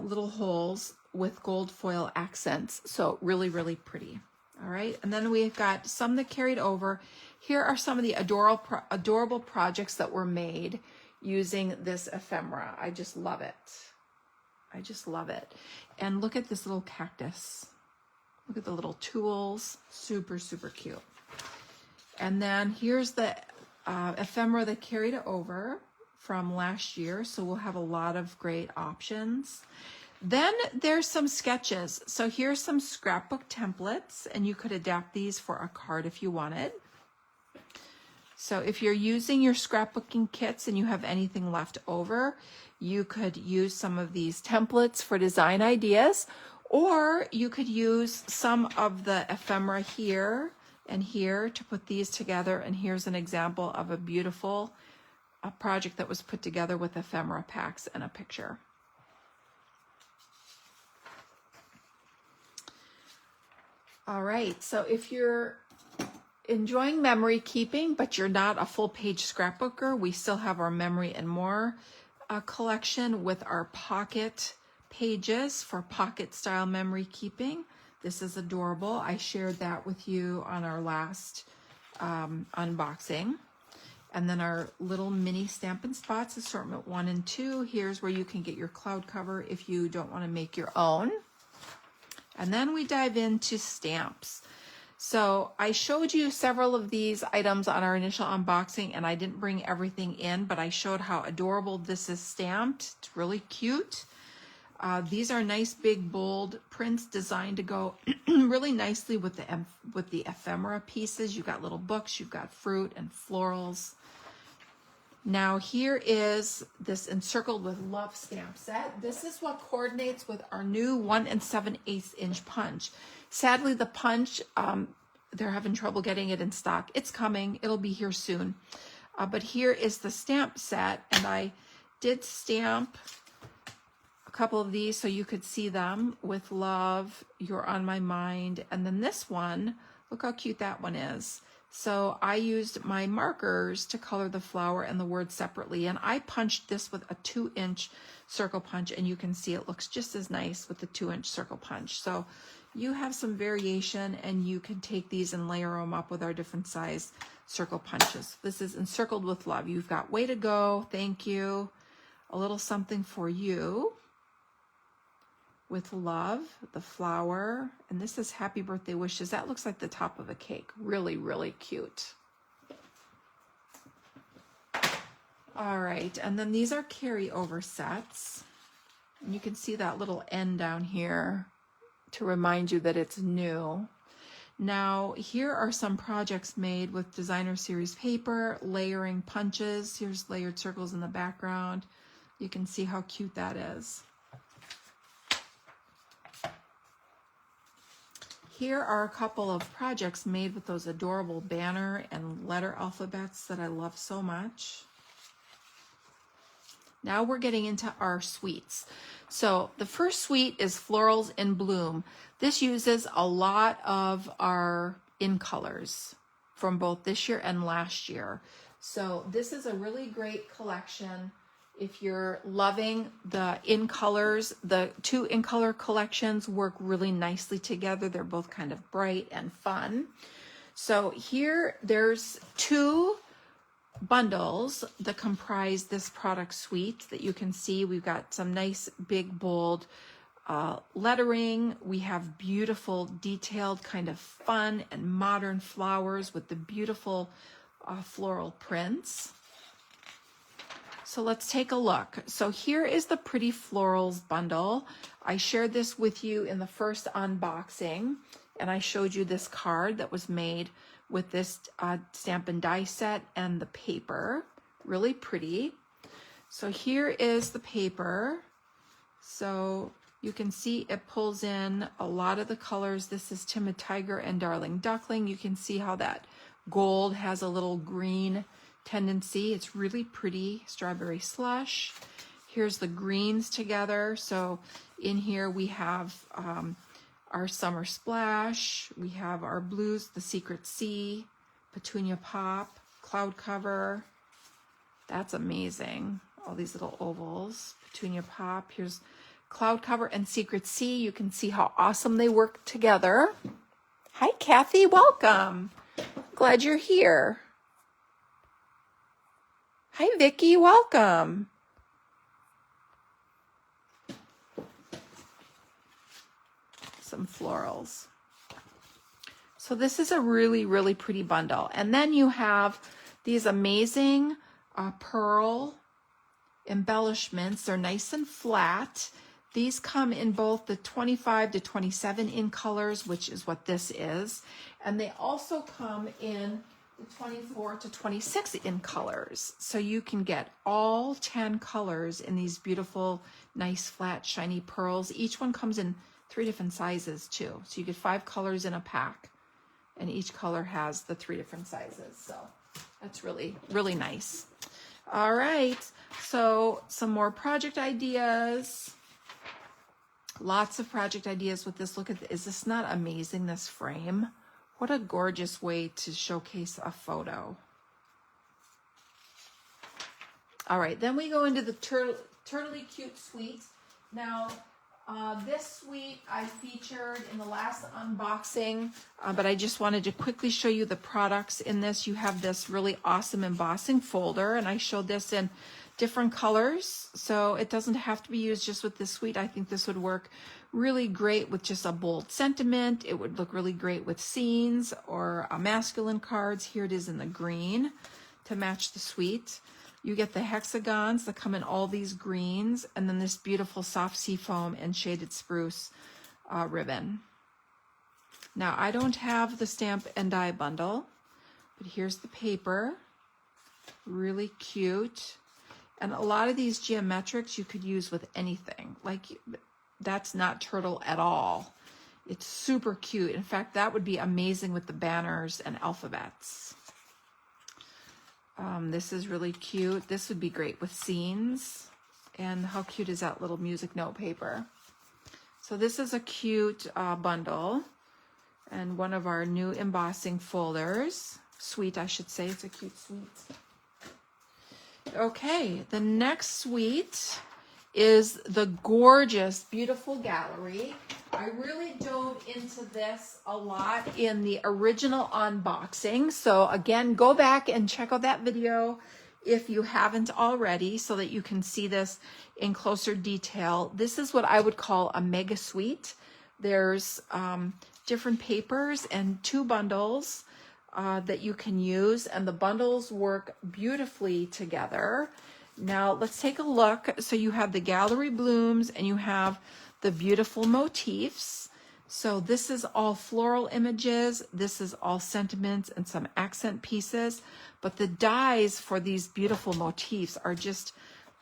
little holes with gold foil accents. So really, really pretty. All right. And then we've got some that carried over. Here are some of the adorable projects that were made using this ephemera. I just love it. I just love it. And look at this little cactus. Look at the little tools. Super, super cute. And then here's the ephemera that carried over from last year. So we'll have a lot of great options. Then there's some sketches. So here's some scrapbook templates, and you could adapt these for a card if you wanted. So if you're using your scrapbooking kits and you have anything left over, you could use some of these templates for design ideas, or you could use some of the ephemera here and here to put these together. And here's an example of a beautiful project that was put together with ephemera packs and a picture. All right, so if you're enjoying memory keeping, but you're not a full page scrapbooker, we still have our Memory and More collection with our pocket pages for pocket style memory keeping. This is adorable. I shared that with you on our last unboxing. And then our little mini Stampin' Spots assortment 1 and 2. Here's where you can get your cloud cover if you don't want to make your own. And then we dive into stamps. So I showed you several of these items on our initial unboxing, and I didn't bring everything in, but I showed how adorable this is stamped. It's really cute. These are nice, big, bold prints designed to go really nicely with the ephemera pieces. You've got little books, you've got fruit and florals. Now here is this Encircled with Love stamp set. This is what coordinates with our new 1 7/8 inch punch. Sadly, the punch, they're having trouble getting it in stock. It's coming, it'll be here soon. But here is the stamp set, and I did stamp a couple of these so you could see them. With love, you're on my mind. And then this one, look how cute that one is. So I used my markers to color the flower and the word separately, and I punched this with a 2-inch circle punch, and you can see it looks just as nice with the 2-inch circle punch. So you have some variation, and you can take these and layer them up with our different size circle punches. This is Encircled with Love. You've got Way to Go, Thank You, a little something for you, with love, the flower, and this is Happy Birthday Wishes. That looks like the top of a cake. Really, really cute. All right, and then these are carryover sets. And you can see that little N down here to remind you that it's new. Now, here are some projects made with designer series paper, layering punches. Here's layered circles in the background. You can see how cute that is. Here are a couple of projects made with those adorable banner and letter alphabets that I love so much. Now we're getting into our suites. So the first suite is Florals in Bloom. This uses a lot of our in colors from both this year and last year. So this is a really great collection. If you're loving the in colors, the 2 in color collections work really nicely together. They're both kind of bright and fun. So here there's 2 bundles that comprise this product suite that you can see. We've got some nice big bold lettering. We have beautiful detailed kind of fun and modern flowers with the beautiful floral prints. So let's take a look. So here is the Pretty Florals bundle. I shared this with you in the first unboxing, and I showed you this card that was made with this stamp and die set and the paper. Really pretty. So here is the paper. So you can see it pulls in a lot of the colors. This is Timid Tiger and Darling Duckling. You can see how that gold has a little green tendency. It's really pretty. Strawberry Slush. Here's the greens together. So in here we have our Summer Splash. We have our blues, the Secret Sea, Petunia Pop, Cloud Cover. That's amazing. All these little ovals. Petunia Pop. Here's Cloud Cover and Secret Sea. You can see how awesome they work together. Hi, Kathy. Welcome. Glad you're here. Hi, Vicki. Welcome. Some florals. So this is a really, really pretty bundle. And then you have these amazing pearl embellishments. They're nice and flat. These come in both the 25 to 27 in colors, which is what this is. And they also come in the 24 to 26 in colors. So you can get all 10 colors in these beautiful, nice, flat, shiny pearls. Each one comes in 3 different sizes too. So you get 5 colors in a pack, and each color has the 3 different sizes. So that's really, really nice. All right, so some more project ideas. Lots of project ideas with this. Look at this. Is this not amazing, this frame? What a gorgeous way to showcase a photo. All right, then we go into the Turtly Cute Suite. Now, this suite I featured in the last unboxing, but I just wanted to quickly show you the products in this. You have this really awesome embossing folder, and I showed this in different colors, so it doesn't have to be used just with this suite. I think this would work really great with just a bold sentiment. It would look really great with scenes or masculine cards. Here it is in the green to match the suite. You get the hexagons that come in all these greens, and then this beautiful soft seafoam and shaded spruce ribbon. Now, I don't have the stamp and die bundle, but here's the paper. Really cute. And a lot of these geometrics you could use with anything. Like, that's not turtle at all. It's super cute. In fact, that would be amazing with the banners and alphabets. This is really cute. This would be great with scenes. And how cute is that little music note paper? So this is a cute bundle, and one of our new embossing folders. Suite, I should say. It's a cute suite. Okay, the next suite is the gorgeous, beautiful gallery. I really dove into this a lot in the original unboxing. So again, go back and check out that video if you haven't already, so that you can see this in closer detail. This is what I would call a mega suite. There's different papers and 2 bundles that you can use, and the bundles work beautifully together. Now let's take a look. So you have the gallery blooms and you have the beautiful motifs. So this is all floral images. This is all sentiments and some accent pieces, but the dies for these beautiful motifs are just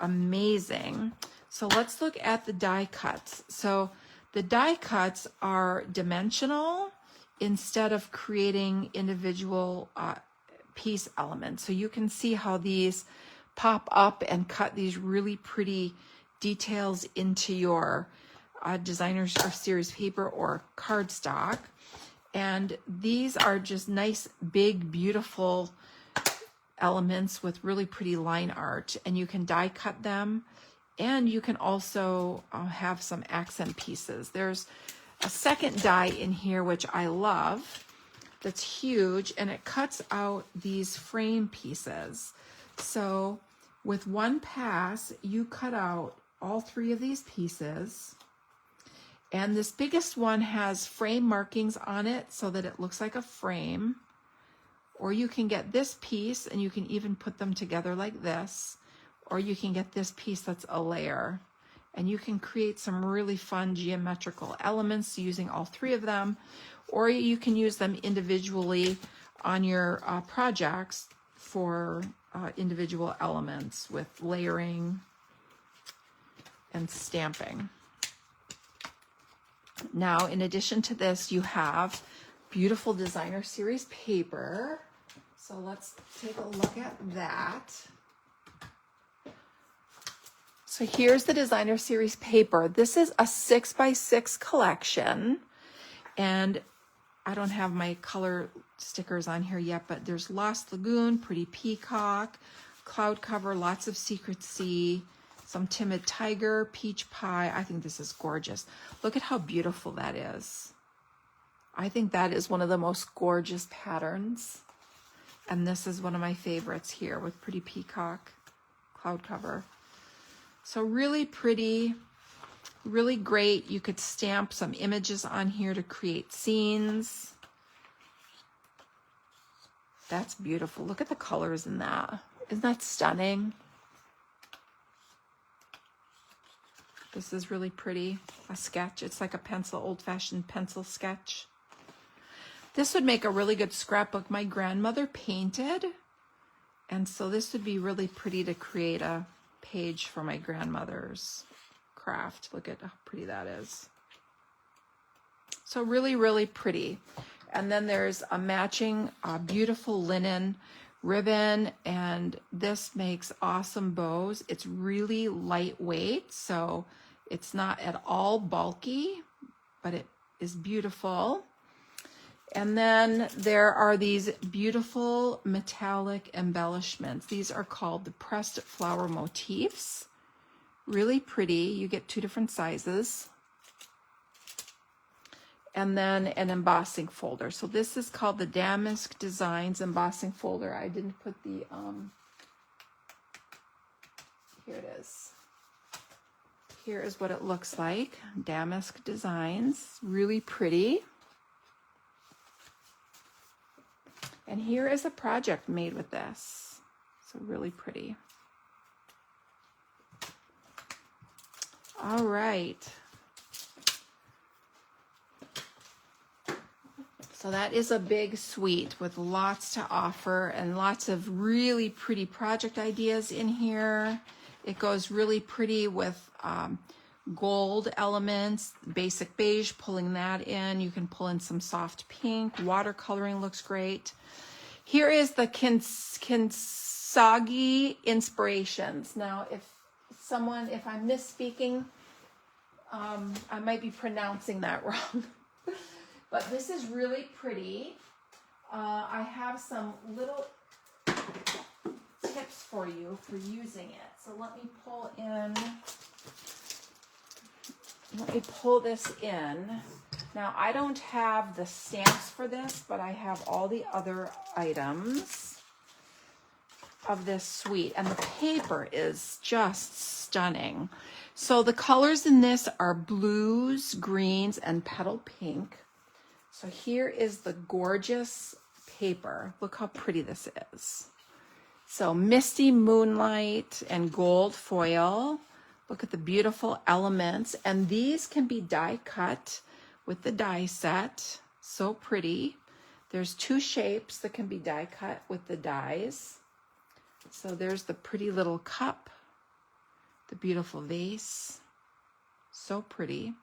amazing. So let's look at the die cuts. So the die cuts are dimensional instead of creating individual piece elements. So you can see how these pop up and cut these really pretty details into your designer or series paper or cardstock. And these are just nice, big, beautiful elements with really pretty line art. And you can die cut them. And you can also have some accent pieces. There's a second die in here, which I love, that's huge, and it cuts out these frame pieces. So with one pass, you cut out all 3 of these pieces. And this biggest one has frame markings on it so that it looks like a frame. Or you can get this piece and you can even put them together like this. Or you can get this piece that's a layer. And you can create some really fun geometrical elements using all 3 of them. Or you can use them individually on your projects for individual elements with layering and stamping. Now, in addition to this, you have beautiful designer series paper. So let's take a look at that. So here's the designer series paper. This is a 6x6 collection, and I don't have my color stickers on here yet, but there's Lost Lagoon, Pretty Peacock, Cloud Cover, lots of Secret Sea, some Timid Tiger, Peach Pie. I think this is gorgeous. Look at how beautiful that is. I think that is one of the most gorgeous patterns. And this is one of my favorites here with Pretty Peacock, Cloud Cover. So really pretty, really great. You could stamp some images on here to create scenes. That's beautiful. Look at the colors in that. Isn't that stunning? This is really pretty. A sketch. It's like a pencil, old-fashioned pencil sketch. This would make a really good scrapbook. My grandmother painted, and so this would be really pretty to create a page for my grandmother's craft. Look at how pretty that is. So really, really pretty. And then there's a matching beautiful linen ribbon, and this makes awesome bows. It's really lightweight, so it's not at all bulky, but it is beautiful. And then there are these beautiful metallic embellishments. These are called the pressed flower motifs. Really pretty. You get 2 different sizes. And then an embossing folder. So this is called the Damask Designs embossing folder. I didn't put the, here it is. Here is what it looks like. Damask Designs, really pretty. And here is a project made with this. So really pretty. All right. So that is a big suite with lots to offer and lots of really pretty project ideas in here. It goes really pretty with gold elements, basic beige, pulling that in. You can pull in some soft pink. Watercoloring looks great. Here is the Kintsugi Inspirations. Now, if I'm misspeaking, I might be pronouncing that wrong. But this is really pretty. I have some little tips for you for using it. So let me pull this in. Now, I don't have the stamps for this, but I have all the other items of this suite. And the paper is just stunning. So the colors in this are blues, greens, and petal pink. So here is the gorgeous paper. Look how pretty this is. So misty moonlight and gold foil. Look at the beautiful elements. And these can be die cut with the die set. So pretty. There's 2 shapes that can be die cut with the dies. So there's the pretty little cup, the beautiful vase. So pretty.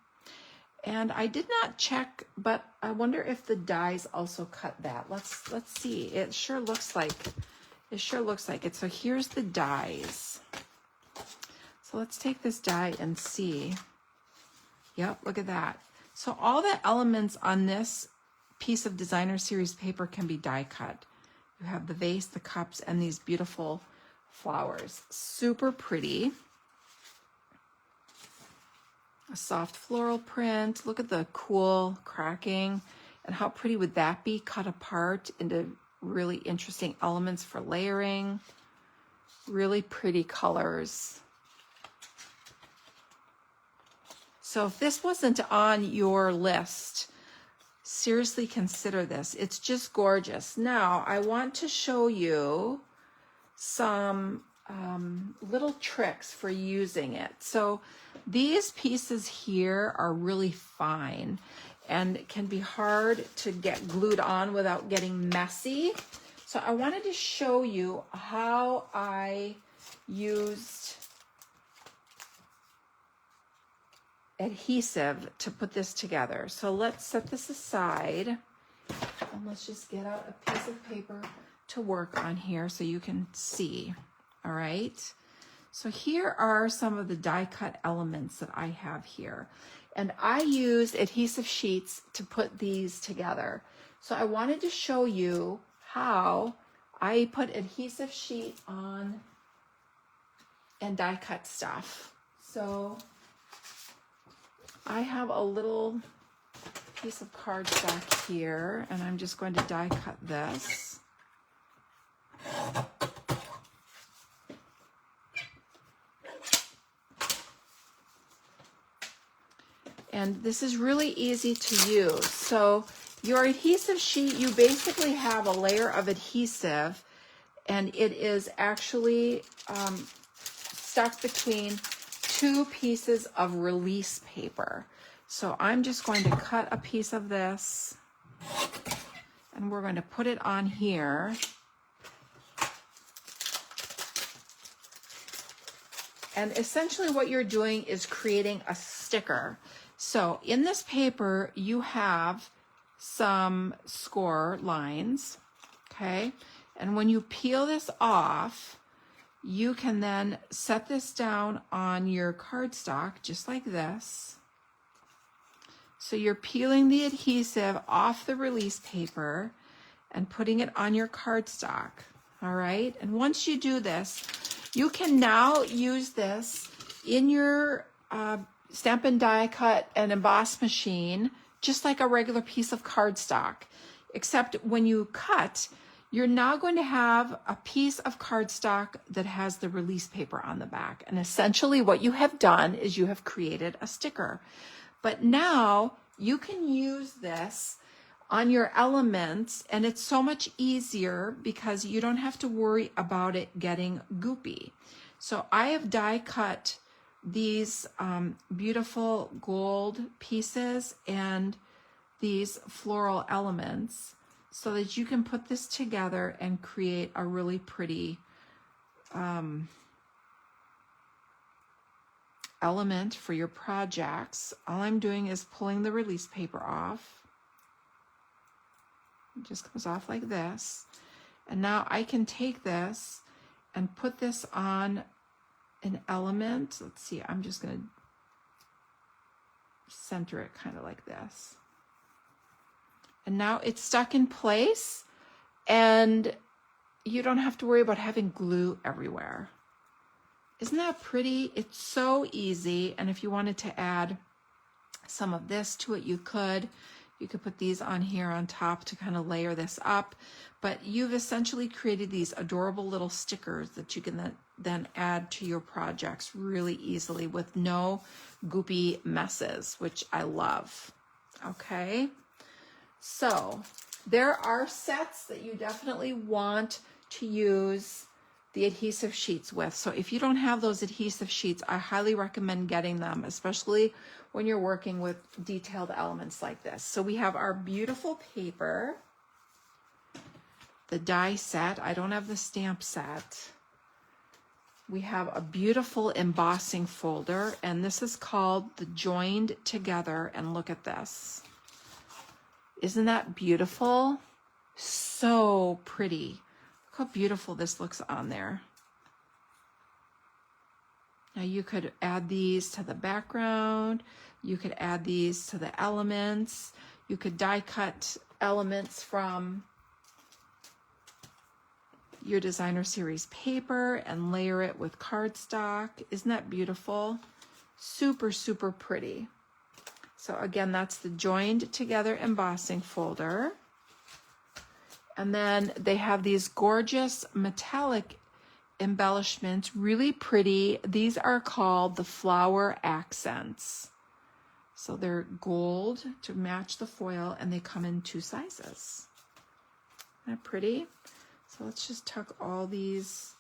And I did not check, but I wonder if the dies also cut that. Let's see. It sure looks like it. So here's the dies. So let's take this die and see. Yep, look at that. So all the elements on this piece of designer series paper can be die cut. You have the vase, the cups, and these beautiful flowers. Super pretty. A soft floral print. Look at the cool cracking. And how pretty would that be cut apart into really interesting elements for layering. Really pretty colors. So if this wasn't on your list, seriously consider this. It's just gorgeous. Now, I want to show you some little tricks for using it. So these pieces here are really fine and it can be hard to get glued on without getting messy. So I wanted to show you how I used adhesive to put this together. So let's set this aside and let's just get out a piece of paper to work on here so you can see. All right. So here are some of the die cut elements that I have here. And I used adhesive sheets to put these together. So I wanted to show you how I put adhesive sheet on and die cut stuff. So I have a little piece of cardstock here, and I'm just going to die cut this. And this is really easy to use. So your adhesive sheet, you basically have a layer of adhesive, and it is actually stuck between two pieces of release paper. So I'm just going to cut a piece of this, and we're going to put it on here. And essentially what you're doing is creating a sticker. So in this paper, you have some score lines, okay? And when you peel this off, you can then set this down on your cardstock, just like this. So you're peeling the adhesive off the release paper and putting it on your cardstock, all right? And once you do this, you can now use this in your Stampin' Die Cut and Emboss machine, just like a regular piece of cardstock. Except when you cut, you're now going to have a piece of cardstock that has the release paper on the back. And essentially what you have done is you have created a sticker. But now you can use this on your elements, and it's so much easier because you don't have to worry about it getting goopy. So I have die cut these beautiful gold pieces and these floral elements so that you can put this together and create a really pretty element for your projects. All I'm doing is pulling the release paper off. It just comes off like this. And now I can take this and put this on an element. Let's see, I'm just going to center it kind of like this. And now it's stuck in place, and you don't have to worry about having glue everywhere. Isn't that pretty? It's so easy. And if you wanted to add some of this to it, you could. You could put these on here on top to kind of layer this up. But you've essentially created these adorable little stickers that you can then add to your projects really easily with no goopy messes, which I love. Okay, so there are sets that you definitely want to use the adhesive sheets with. So if you don't have those adhesive sheets, I highly recommend getting them, especially when you're working with detailed elements like this. So we have our beautiful paper, the die set. I don't have the stamp set. We have a beautiful embossing folder, and this is called the Joined Together. And look at this. Isn't that beautiful? So pretty. Look how beautiful this looks on there. Now you could add these to the background. You could add these to the elements. You could die cut elements from your designer series paper and layer it with cardstock. Isn't that beautiful? Super, super pretty. So again, that's the Joined Together embossing folder. And then they have these gorgeous metallic embellishments, really pretty. These are called the flower accents. So they're gold to match the foil, and they come in 2 sizes. Isn't that pretty? So let's just tuck all these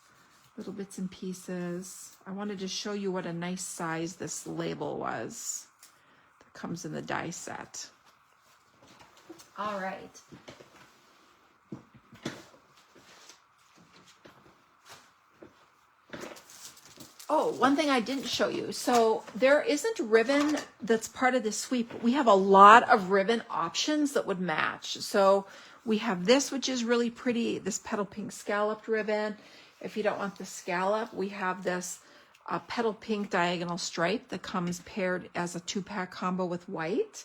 little bits and pieces. I wanted to show you what a nice size this label was that comes in the die set. All right. Oh, one thing I didn't show you. So there isn't ribbon that's part of the sweep. We have a lot of ribbon options that would match. So we have this, which is really pretty, this petal pink scalloped ribbon. If you don't want the scallop, we have this petal pink diagonal stripe that comes paired as a 2-pack combo with white.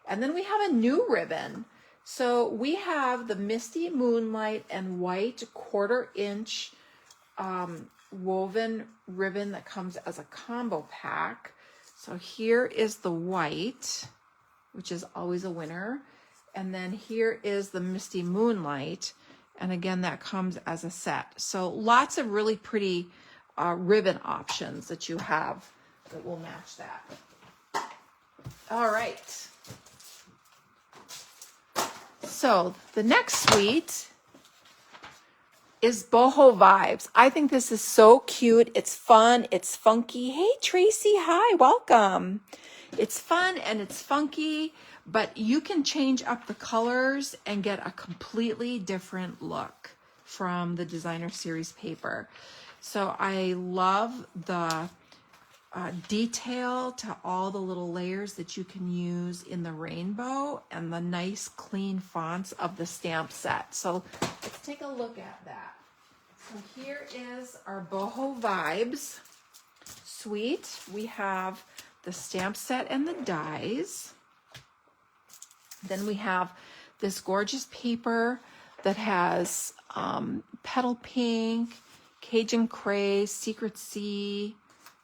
And then we have a new ribbon. So we have the Misty Moonlight and white 1/4 inch woven ribbon that comes as a combo pack. So here is the white, which is always a winner. And then here is the Misty Moonlight. And again, that comes as a set. So lots of really pretty ribbon options that you have that will match that. All right. so the next suite is Boho Vibes. I think this is so cute. It's fun. It's funky. Hey, Tracy. Hi. Welcome. It's fun and it's funky, but you can change up the colors and get a completely different look from the designer series paper. So I love the detail to all the little layers that you can use in the rainbow and the nice clean fonts of the stamp set. So let's take a look at that. So here is our Boho Vibes suite. We have the stamp set and the dies. Then we have this gorgeous paper that has petal pink, Cajun Craze, Secret Sea,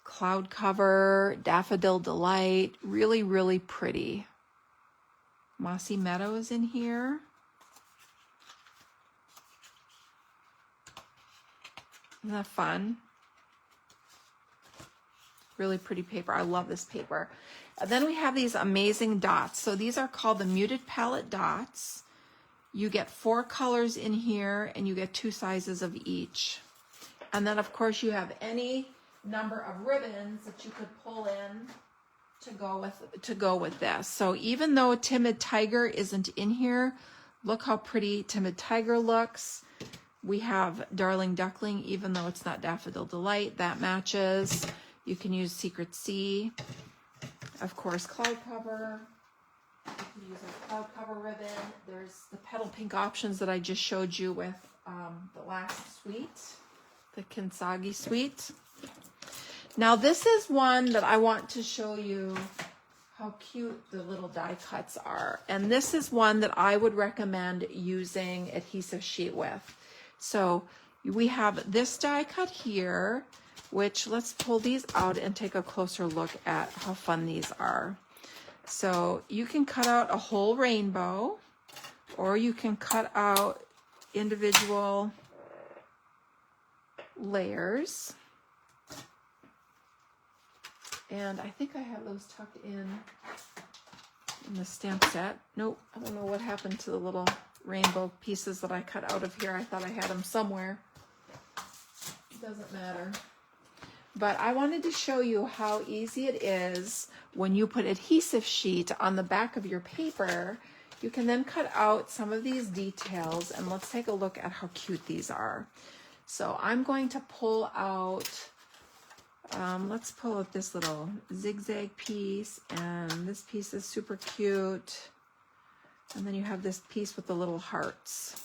Cloud Cover, Daffodil Delight. Really, really pretty. Mossy Meadows in here. Isn't that fun? Really pretty paper. I love this paper. And then we have these amazing dots. So these are called the Muted Palette Dots. You get 4 colors in here and you get 2 sizes of each. And then of course you have any number of ribbons that you could pull in to go with this. So even though Timid Tiger isn't in here, look how pretty Timid Tiger looks. We have Darling Duckling, even though it's not Daffodil Delight, that matches. You can use Secret Sea. Of course, Cloud Cover. You can use a Cloud Cover ribbon. There's the petal pink options that I just showed you with the last suite, the Kinsagi suite. Now this is one that I want to show you how cute the little die cuts are. And this is one that I would recommend using adhesive sheet with. So we have this die cut here, which let's pull these out and take a closer look at how fun these are. So you can cut out a whole rainbow, or you can cut out individual layers. And I think I have those tucked in the stamp set. Nope, I don't know what happened to the little rainbow pieces that I cut out of here. I thought I had them somewhere. It doesn't matter. But I wanted to show you how easy it is when you put adhesive sheet on the back of your paper. You can then cut out some of these details, and let's take a look at how cute these are. So I'm going to pull out, let's pull out this little zigzag piece, and this piece is super cute. And then you have this piece with the little hearts.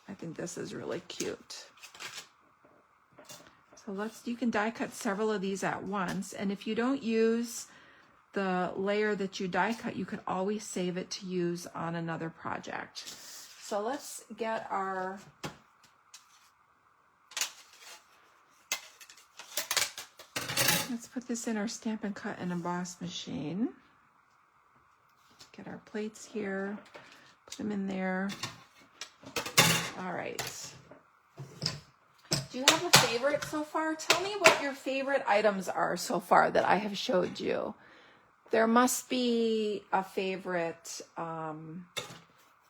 I think this is really cute. So you can die cut several of these at once. And if you don't use the layer that you die cut, you could always save it to use on another project. So let's get our let's put this in our Stampin' Cut and Emboss machine. Get our plates here, put them in there. All right. Do you have a favorite so far? Tell me what your favorite items are so far that I have showed you. There must be a favorite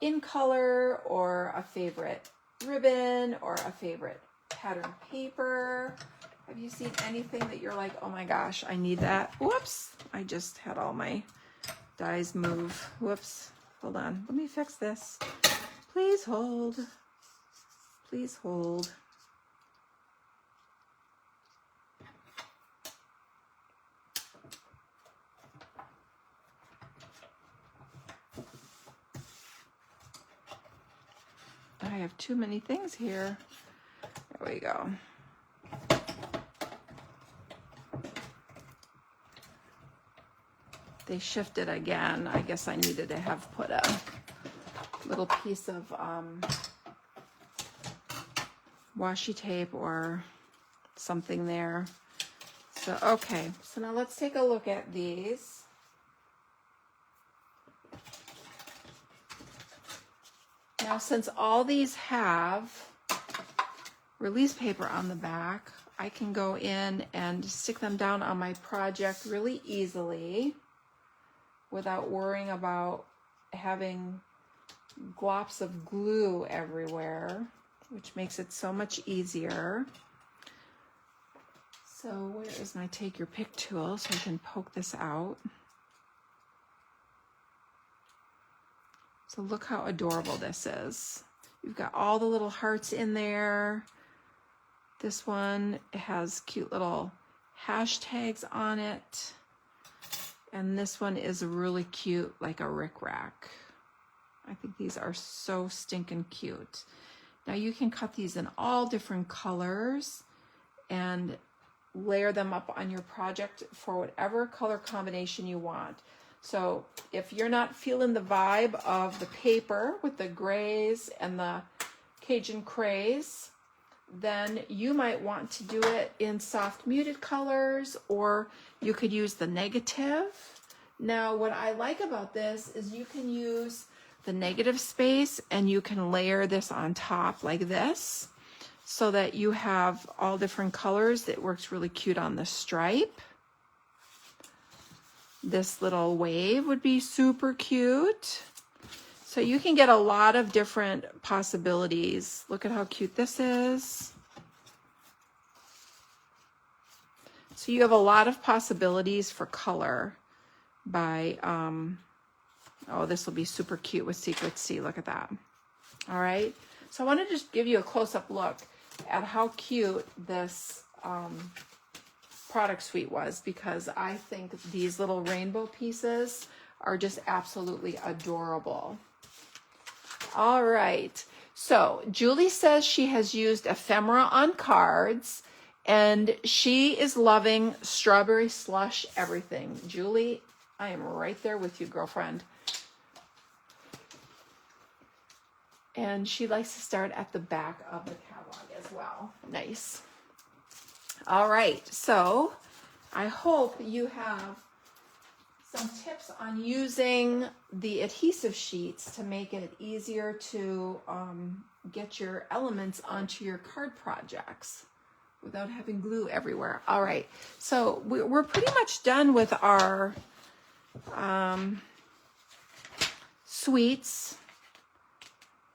in color, or a favorite ribbon, or a favorite pattern paper. Have you seen anything that you're like, oh my gosh, I need that? Whoops, I just had all my dies move. Whoops, hold on, let me fix this. Please hold, please hold. I have too many things here. There we go. They shifted again. I guess I needed to have put a little piece of washi tape or something there. So, okay. So now let's take a look at these. Now, since all these have release paper on the back, I can go in and stick them down on my project really easily without worrying about having glops of glue everywhere, which makes it so much easier. So where is my take your pick tool so I can poke this out? So look how adorable this is. You've got all the little hearts in there. This one has cute little hashtags on it. And this one is really cute, like a rickrack. I think these are so stinking cute. Now you can cut these in all different colors and layer them up on your project for whatever color combination you want. So if you're not feeling the vibe of the paper with the grays and the Cajun craze, then you might want to do it in soft muted colors, or you could use the negative. Now what I like about this is you can use the negative space and you can layer this on top like this, so that you have all different colors. It works really cute on the stripe. This little wave would be super cute. So you can get a lot of different possibilities. Look at how cute this is. So you have a lot of possibilities for color by, oh, this will be super cute with Secret C. Look at that. All right. So I want to just give you a close-up look at how cute this product suite was, because I think these little rainbow pieces are just absolutely adorable. All right, so Julie says she has used ephemera on cards and she is loving strawberry slush everything. Julie, I am right there with you, girlfriend. And she likes to start at the back of the catalog as well. Nice. All right, so I hope you have some tips on using the adhesive sheets to make it easier to get your elements onto your card projects without having glue everywhere. All right, so we're pretty much done with our suites.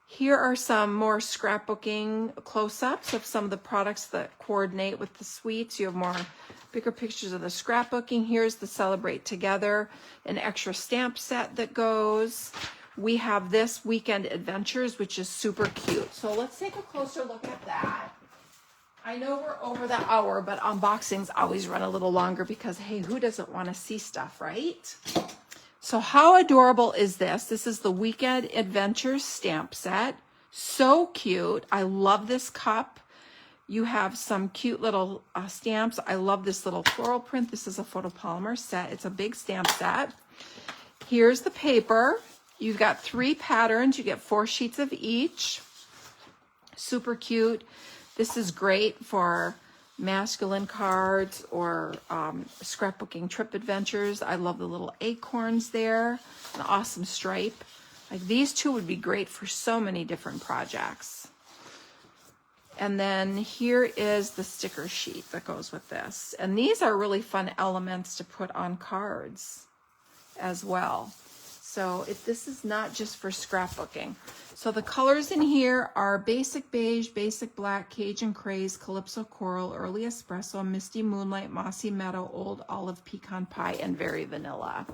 Here are some more scrapbooking close-ups of some of the products that coordinate with the suites. You have more bigger pictures of the scrapbooking. Here's the Celebrate Together, an extra stamp set that goes. We have this Weekend Adventures, which is super cute. So let's take a closer look at that. I know we're over the hour, but unboxings always run a little longer because, hey, who doesn't want to see stuff, right? So how adorable is this? This is the Weekend Adventures stamp set. So cute. I love this cup. You have some cute little stamps. I love this little floral print. This is a photopolymer set. It's a big stamp set. Here's the paper. You've got 3 patterns. You get 4 sheets of each. Super cute. This is great for masculine cards or scrapbooking trip adventures. I love the little acorns there, an awesome stripe. Like these two would be great for so many different projects. And then here is the sticker sheet that goes with this. And these are really fun elements to put on cards as well. So this is not just for scrapbooking. So the colors in here are Basic Beige, Basic Black, Cajun Craze, Calypso Coral, Early Espresso, Misty Moonlight, Mossy Meadow, Old Olive, Pecan Pie, and Very Vanilla.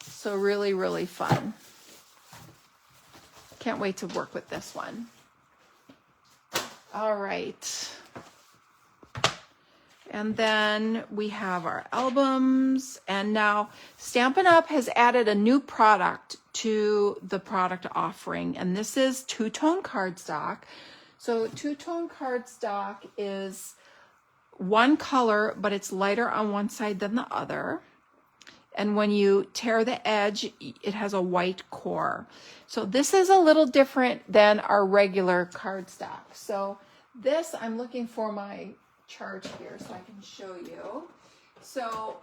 So really, really fun. Can't wait to work with this one. All right. And then we have our albums, and now Stampin' Up! Has added a new product to the product offering, and this is two-tone cardstock. So two-tone cardstock is one color, but it's lighter on one side than the other. And when you tear the edge, it has a white core. So this is a little different than our regular cardstock. So this, I'm looking for my chart here so I can show you. So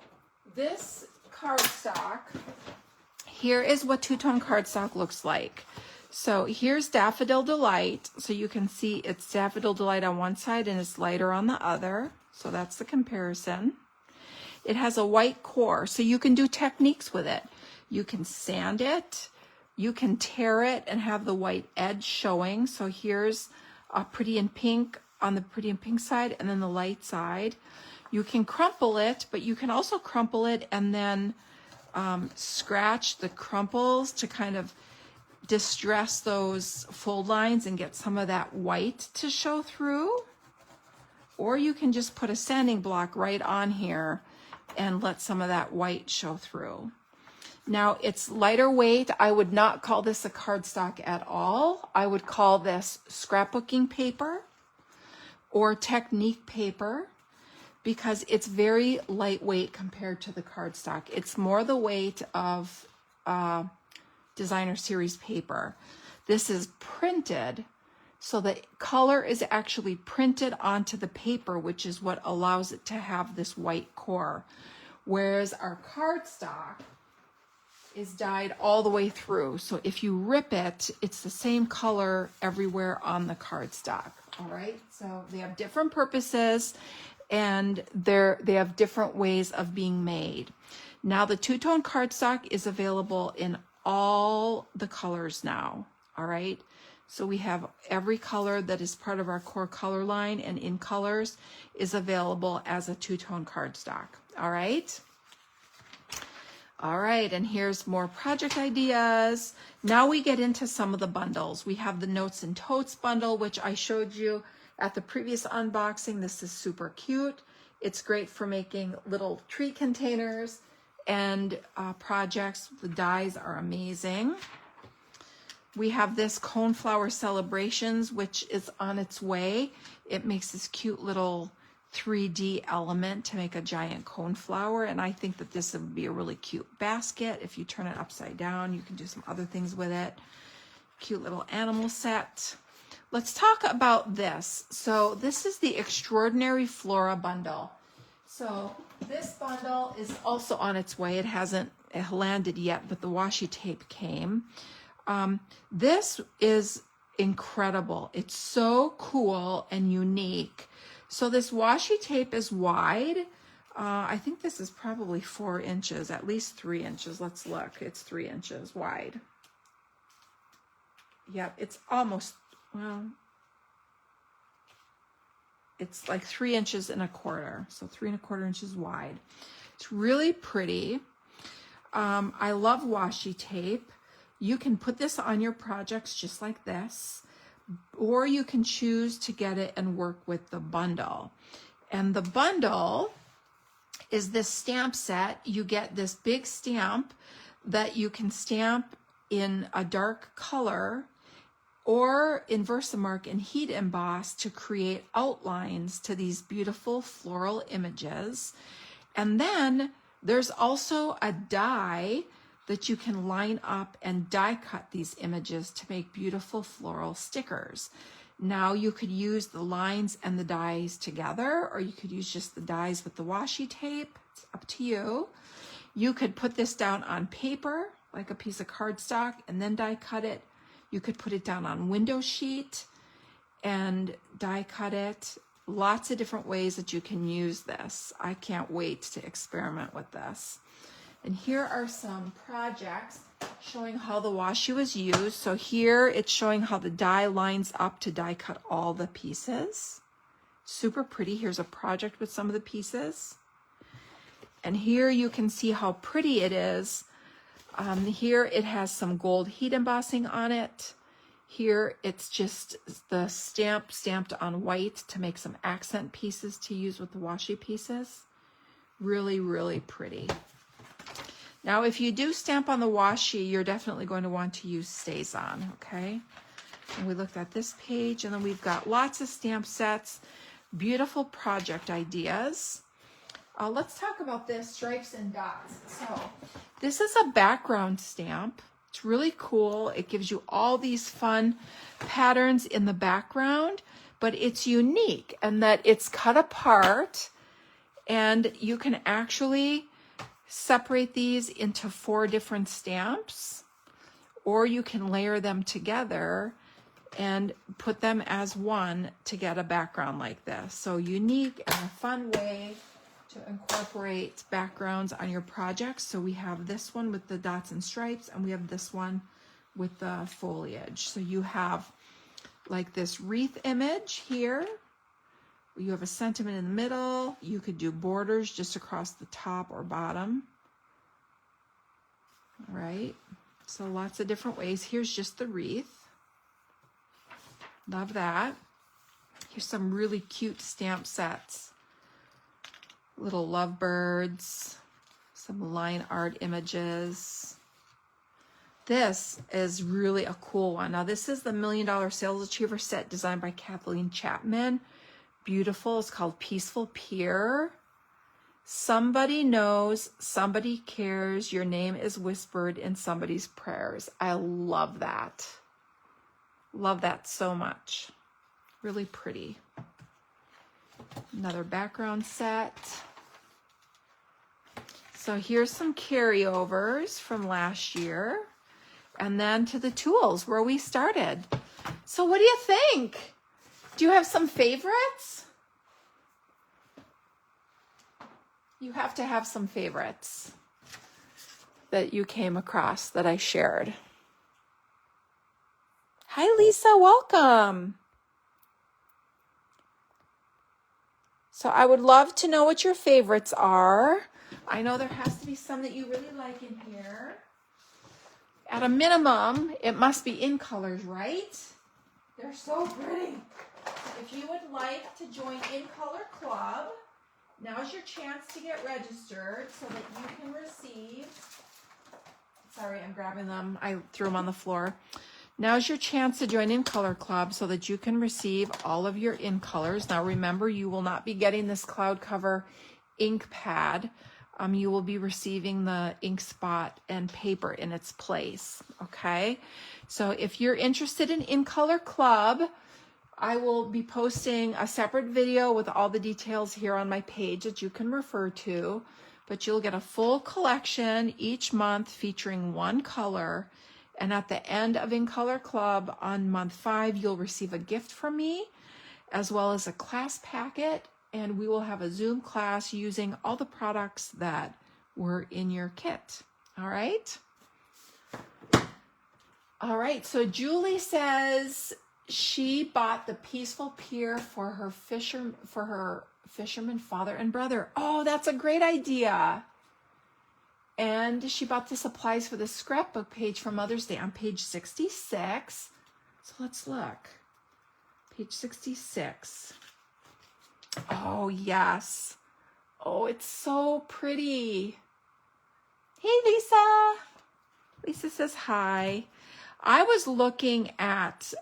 this cardstock, here is what two-tone cardstock looks like. So here's Daffodil Delight. So you can see it's Daffodil Delight on one side and it's lighter on the other. So that's the comparison. It has a white core, so you can do techniques with it. You can sand it, You can tear it and have the white edge showing. So here's Pretty in Pink on the Pretty in Pink side, and then the light side. You can crumple it, but you can also crumple it and then scratch the crumples to kind of distress those fold lines and get some of that white to show through. Or you can just put a sanding block right on here and let some of that white show through. Now it's lighter weight. I would not call this a cardstock at all. I would call this scrapbooking paper or technique paper because it's very lightweight compared to the cardstock. It's more the weight of designer series paper. This is printed, so the color is actually printed onto the paper, which is what allows it to have this white core. Whereas our cardstock is dyed all the way through. So if you rip it, it's the same color everywhere on the cardstock. All right, so they have different purposes and they have different ways of being made. Now the two-tone cardstock is available in all the colors now. All right, so we have every color that is part of our core color line and in colors is available as a two-tone cardstock. All right. All right, and here's more project ideas. Now we get into some of the bundles. We have the Notes and Totes bundle, which I showed you at the previous unboxing. This is super cute. It's great for making little treat containers and projects. The dies are amazing. We have this Coneflower Celebrations, which is on its way. It makes this cute little 3D element to make a giant coneflower, and I think that this would be a really cute basket. If you turn it upside down, you can do some other things with it. Cute little animal set. Let's talk about this. So this is the Extraordinary Flora bundle. So this bundle is also on its way. It hasn't landed yet, but the washi tape came. This is incredible. It's so cool and unique. So this washi tape is wide. I think this is probably 4 inches, at least 3 inches. Let's look. It's 3 inches wide. Yep, it's almost, well, it's like 3 inches and a quarter. So 3 1/4 inches wide. It's really pretty. I love washi tape. You can put this on your projects just like this, or you can choose to get it and work with the bundle. And the bundle is this stamp set. You get this big stamp that you can stamp in a dark color or in Versamark and heat emboss to create outlines to these beautiful floral images. And then there's also a die that you can line up and die cut these images to make beautiful floral stickers. Now you could use the lines and the dies together, or you could use just the dies with the washi tape. It's up to you. You could put this down on paper, like a piece of cardstock, and then die cut it. You could put it down on window sheet and die cut it. Lots of different ways that you can use this. I can't wait to experiment with this. And here are some projects showing how the washi was used. So here it's showing how the die lines up to die cut all the pieces. Super pretty. Here's a project with some of the pieces. And here you can see how pretty it is. Here it has some gold heat embossing on it. Here it's just the stamp stamped on white to make some accent pieces to use with the washi pieces. Really, really pretty. Now, if you do stamp on the washi, you're definitely going to want to use StazOn, okay? And we looked at this page, and then we've got lots of stamp sets, beautiful project ideas. Let's talk about this, stripes and dots. So this is a background stamp. It's really cool. It gives you all these fun patterns in the background, but it's unique in that it's cut apart, and you can actually separate these into 4 different stamps, or you can layer them together and put them as one to get a background like this. So unique and a fun way to incorporate backgrounds on your projects. So we have this one with the dots and stripes, and we have this one with the foliage. So you have like this wreath image here. You have a sentiment in the middle. You could do borders just across the top or bottom. All right. So lots of different ways. Here's just the wreath. Love that. Here's some really cute stamp sets. Little lovebirds, some line art images. This is really a cool one. Now this is the $1 Million Sales Achiever set designed by Kathleen Chapman. Beautiful. It's called Peaceful Pier. Somebody knows, somebody cares, your name is whispered in somebody's prayers. I love that. Love that so much. Really pretty. Another background set. So here's some carryovers from last year. And then to the tools where we started. So what do you think? Do you have some favorites? You have to have some favorites that you came across that I shared. Hi, Lisa, welcome. So I would love to know what your favorites are. I know there has to be some that you really like in here. At a minimum, it must be in colors, right? They're so pretty. If you would like to join In Color Club, now's your chance to get registered so that you can receive, sorry, I'm grabbing them. I threw them on the floor. Now's your chance to join In Color Club so that you can receive all of your in colors. Now remember, you will not be getting this cloud cover ink pad. You will be receiving the ink spot and paper in its place, okay? So if you're interested in Color Club, I will be posting a separate video with all the details here on my page that you can refer to, but you'll get a full collection each month featuring one color. And at the end of In Color Club on month 5, you'll receive a gift from me, as well as a class packet, and we will have a Zoom class using all the products that were in your kit. All right? All right, so Julie says she bought the Peaceful Pier for her fisherman father and brother. Oh, that's a great idea. And she bought the supplies for the scrapbook page for Mother's Day on page 66. So let's look. Page 66. Oh, yes. Oh, it's so pretty. Hey, Lisa. Lisa says hi. I was looking at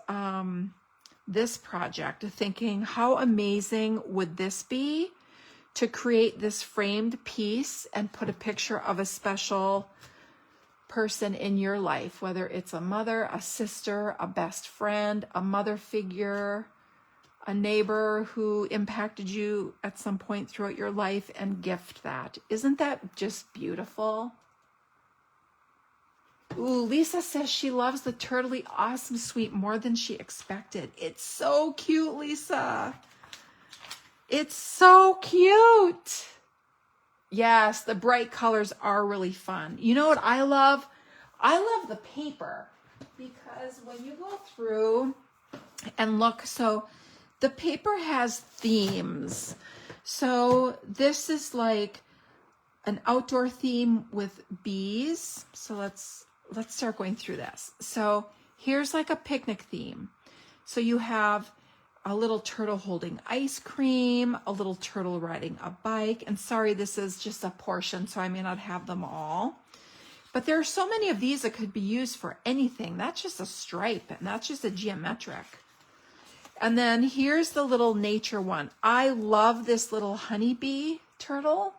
this project thinking, how amazing would this be to create this framed piece and put a picture of a special person in your life, whether it's a mother, a sister, a best friend, a mother figure, a neighbor who impacted you at some point throughout your life, and gift that. Isn't that just beautiful? Ooh, Lisa says she loves the Turtley Awesome Suite more than she expected. It's so cute, Lisa. It's so cute. Yes, the bright colors are really fun. You know what I love? I love the paper, because when you go through and look, so the paper has themes. So this is like an outdoor theme with bees. So let's start going through this. So here's like a picnic theme. So you have a little turtle holding ice cream, a little turtle riding a bike. And sorry, this is just a portion, so I may not have them all. But there are so many of these that could be used for anything. That's just a stripe, and that's just a geometric. And then here's the little nature one. I love this little honeybee turtle.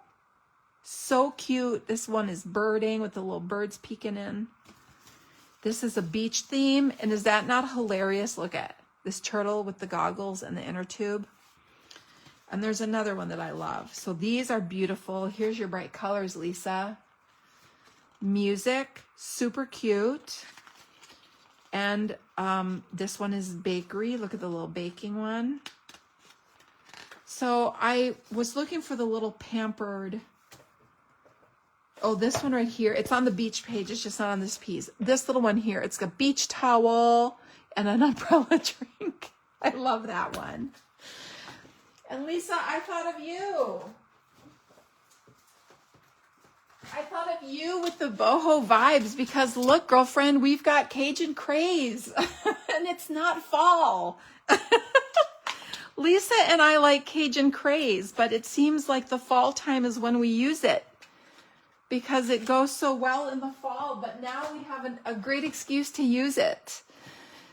So cute. This one is birding with the little birds peeking in. This is a beach theme. And is that not hilarious? Look at this turtle with the goggles and the inner tube. And there's another one that I love. So these are beautiful. Here's your bright colors, Lisa. Music, super cute. And this one is bakery. Look at the little baking one. So I was looking for the little pampered Oh, this one right here. It's on the beach page. It's just not on this piece. This little one here. It's a beach towel and an umbrella drink. I love that one. And Lisa, I thought of you. I thought of you with the boho vibes because look, girlfriend, we've got Cajun craze and it's not fall. Lisa and I like Cajun craze, but it seems like the fall time is when we use it because it goes so well in the fall, but now we have a great excuse to use it.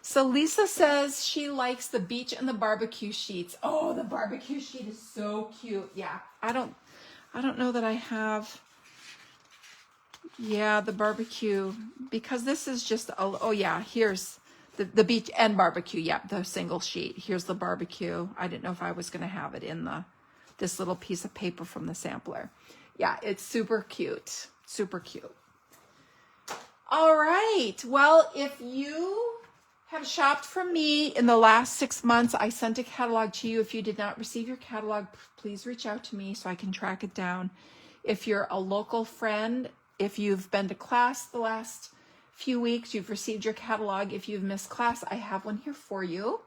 So Lisa says she likes the beach and the barbecue sheets. Oh, the barbecue sheet is so cute. Yeah, I don't know that I have. Yeah, the barbecue, because this is just, oh yeah, here's the beach and barbecue. Yeah, the single sheet. Here's the barbecue. I didn't know if I was going to have it in this little piece of paper from the sampler. Yeah, it's super cute. Super cute. All right. Well, if you have shopped from me in the last 6 months, I sent a catalog to you. If you did not receive your catalog, please reach out to me so I can track it down. If you're a local friend, if you've been to class the last few weeks, you've received your catalog. If you've missed class, I have one here for you.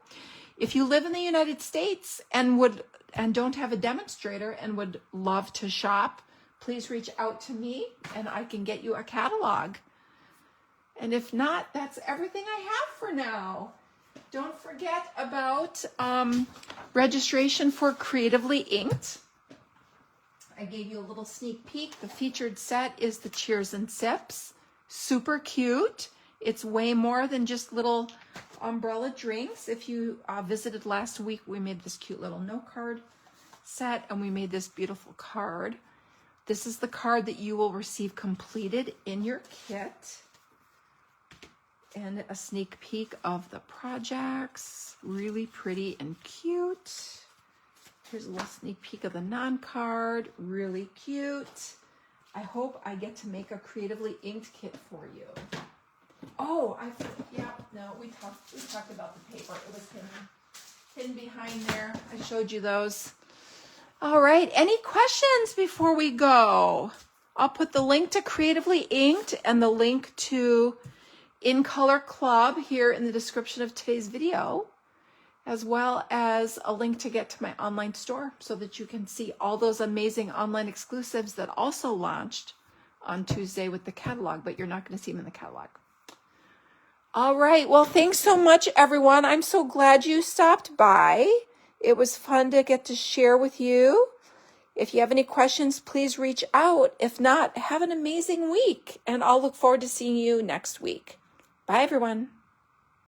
If you live in the United States and don't have a demonstrator and would love to shop, please reach out to me and I can get you a catalog. And if not, that's everything I have for now. Don't forget about registration for Creatively Inked. I gave you a little sneak peek. The featured set is the Cheers and Sips. Super cute. It's way more than just little umbrella drinks. If you visited last week, we made this cute little note card set and we made this beautiful card. This is the card that you will receive completed in your kit. And a sneak peek of the projects. Really pretty and cute. Here's a little sneak peek of the non-card. Really cute. I hope I get to make a Creatively Inked kit for you. Oh, we talked about the paper. It was hidden behind there. I showed you those. All right, any questions before we go? I'll put the link to Creatively Inked and the link to In Color Club here in the description of today's video, as well as a link to get to my online store so that you can see all those amazing online exclusives that also launched on Tuesday with the catalog, but you're not going to see them in the catalog. All right. Well, thanks so much, everyone. I'm so glad you stopped by. It was fun to get to share with you. If you have any questions, please reach out. If not, have an amazing week, and I'll look forward to seeing you next week. Bye, everyone.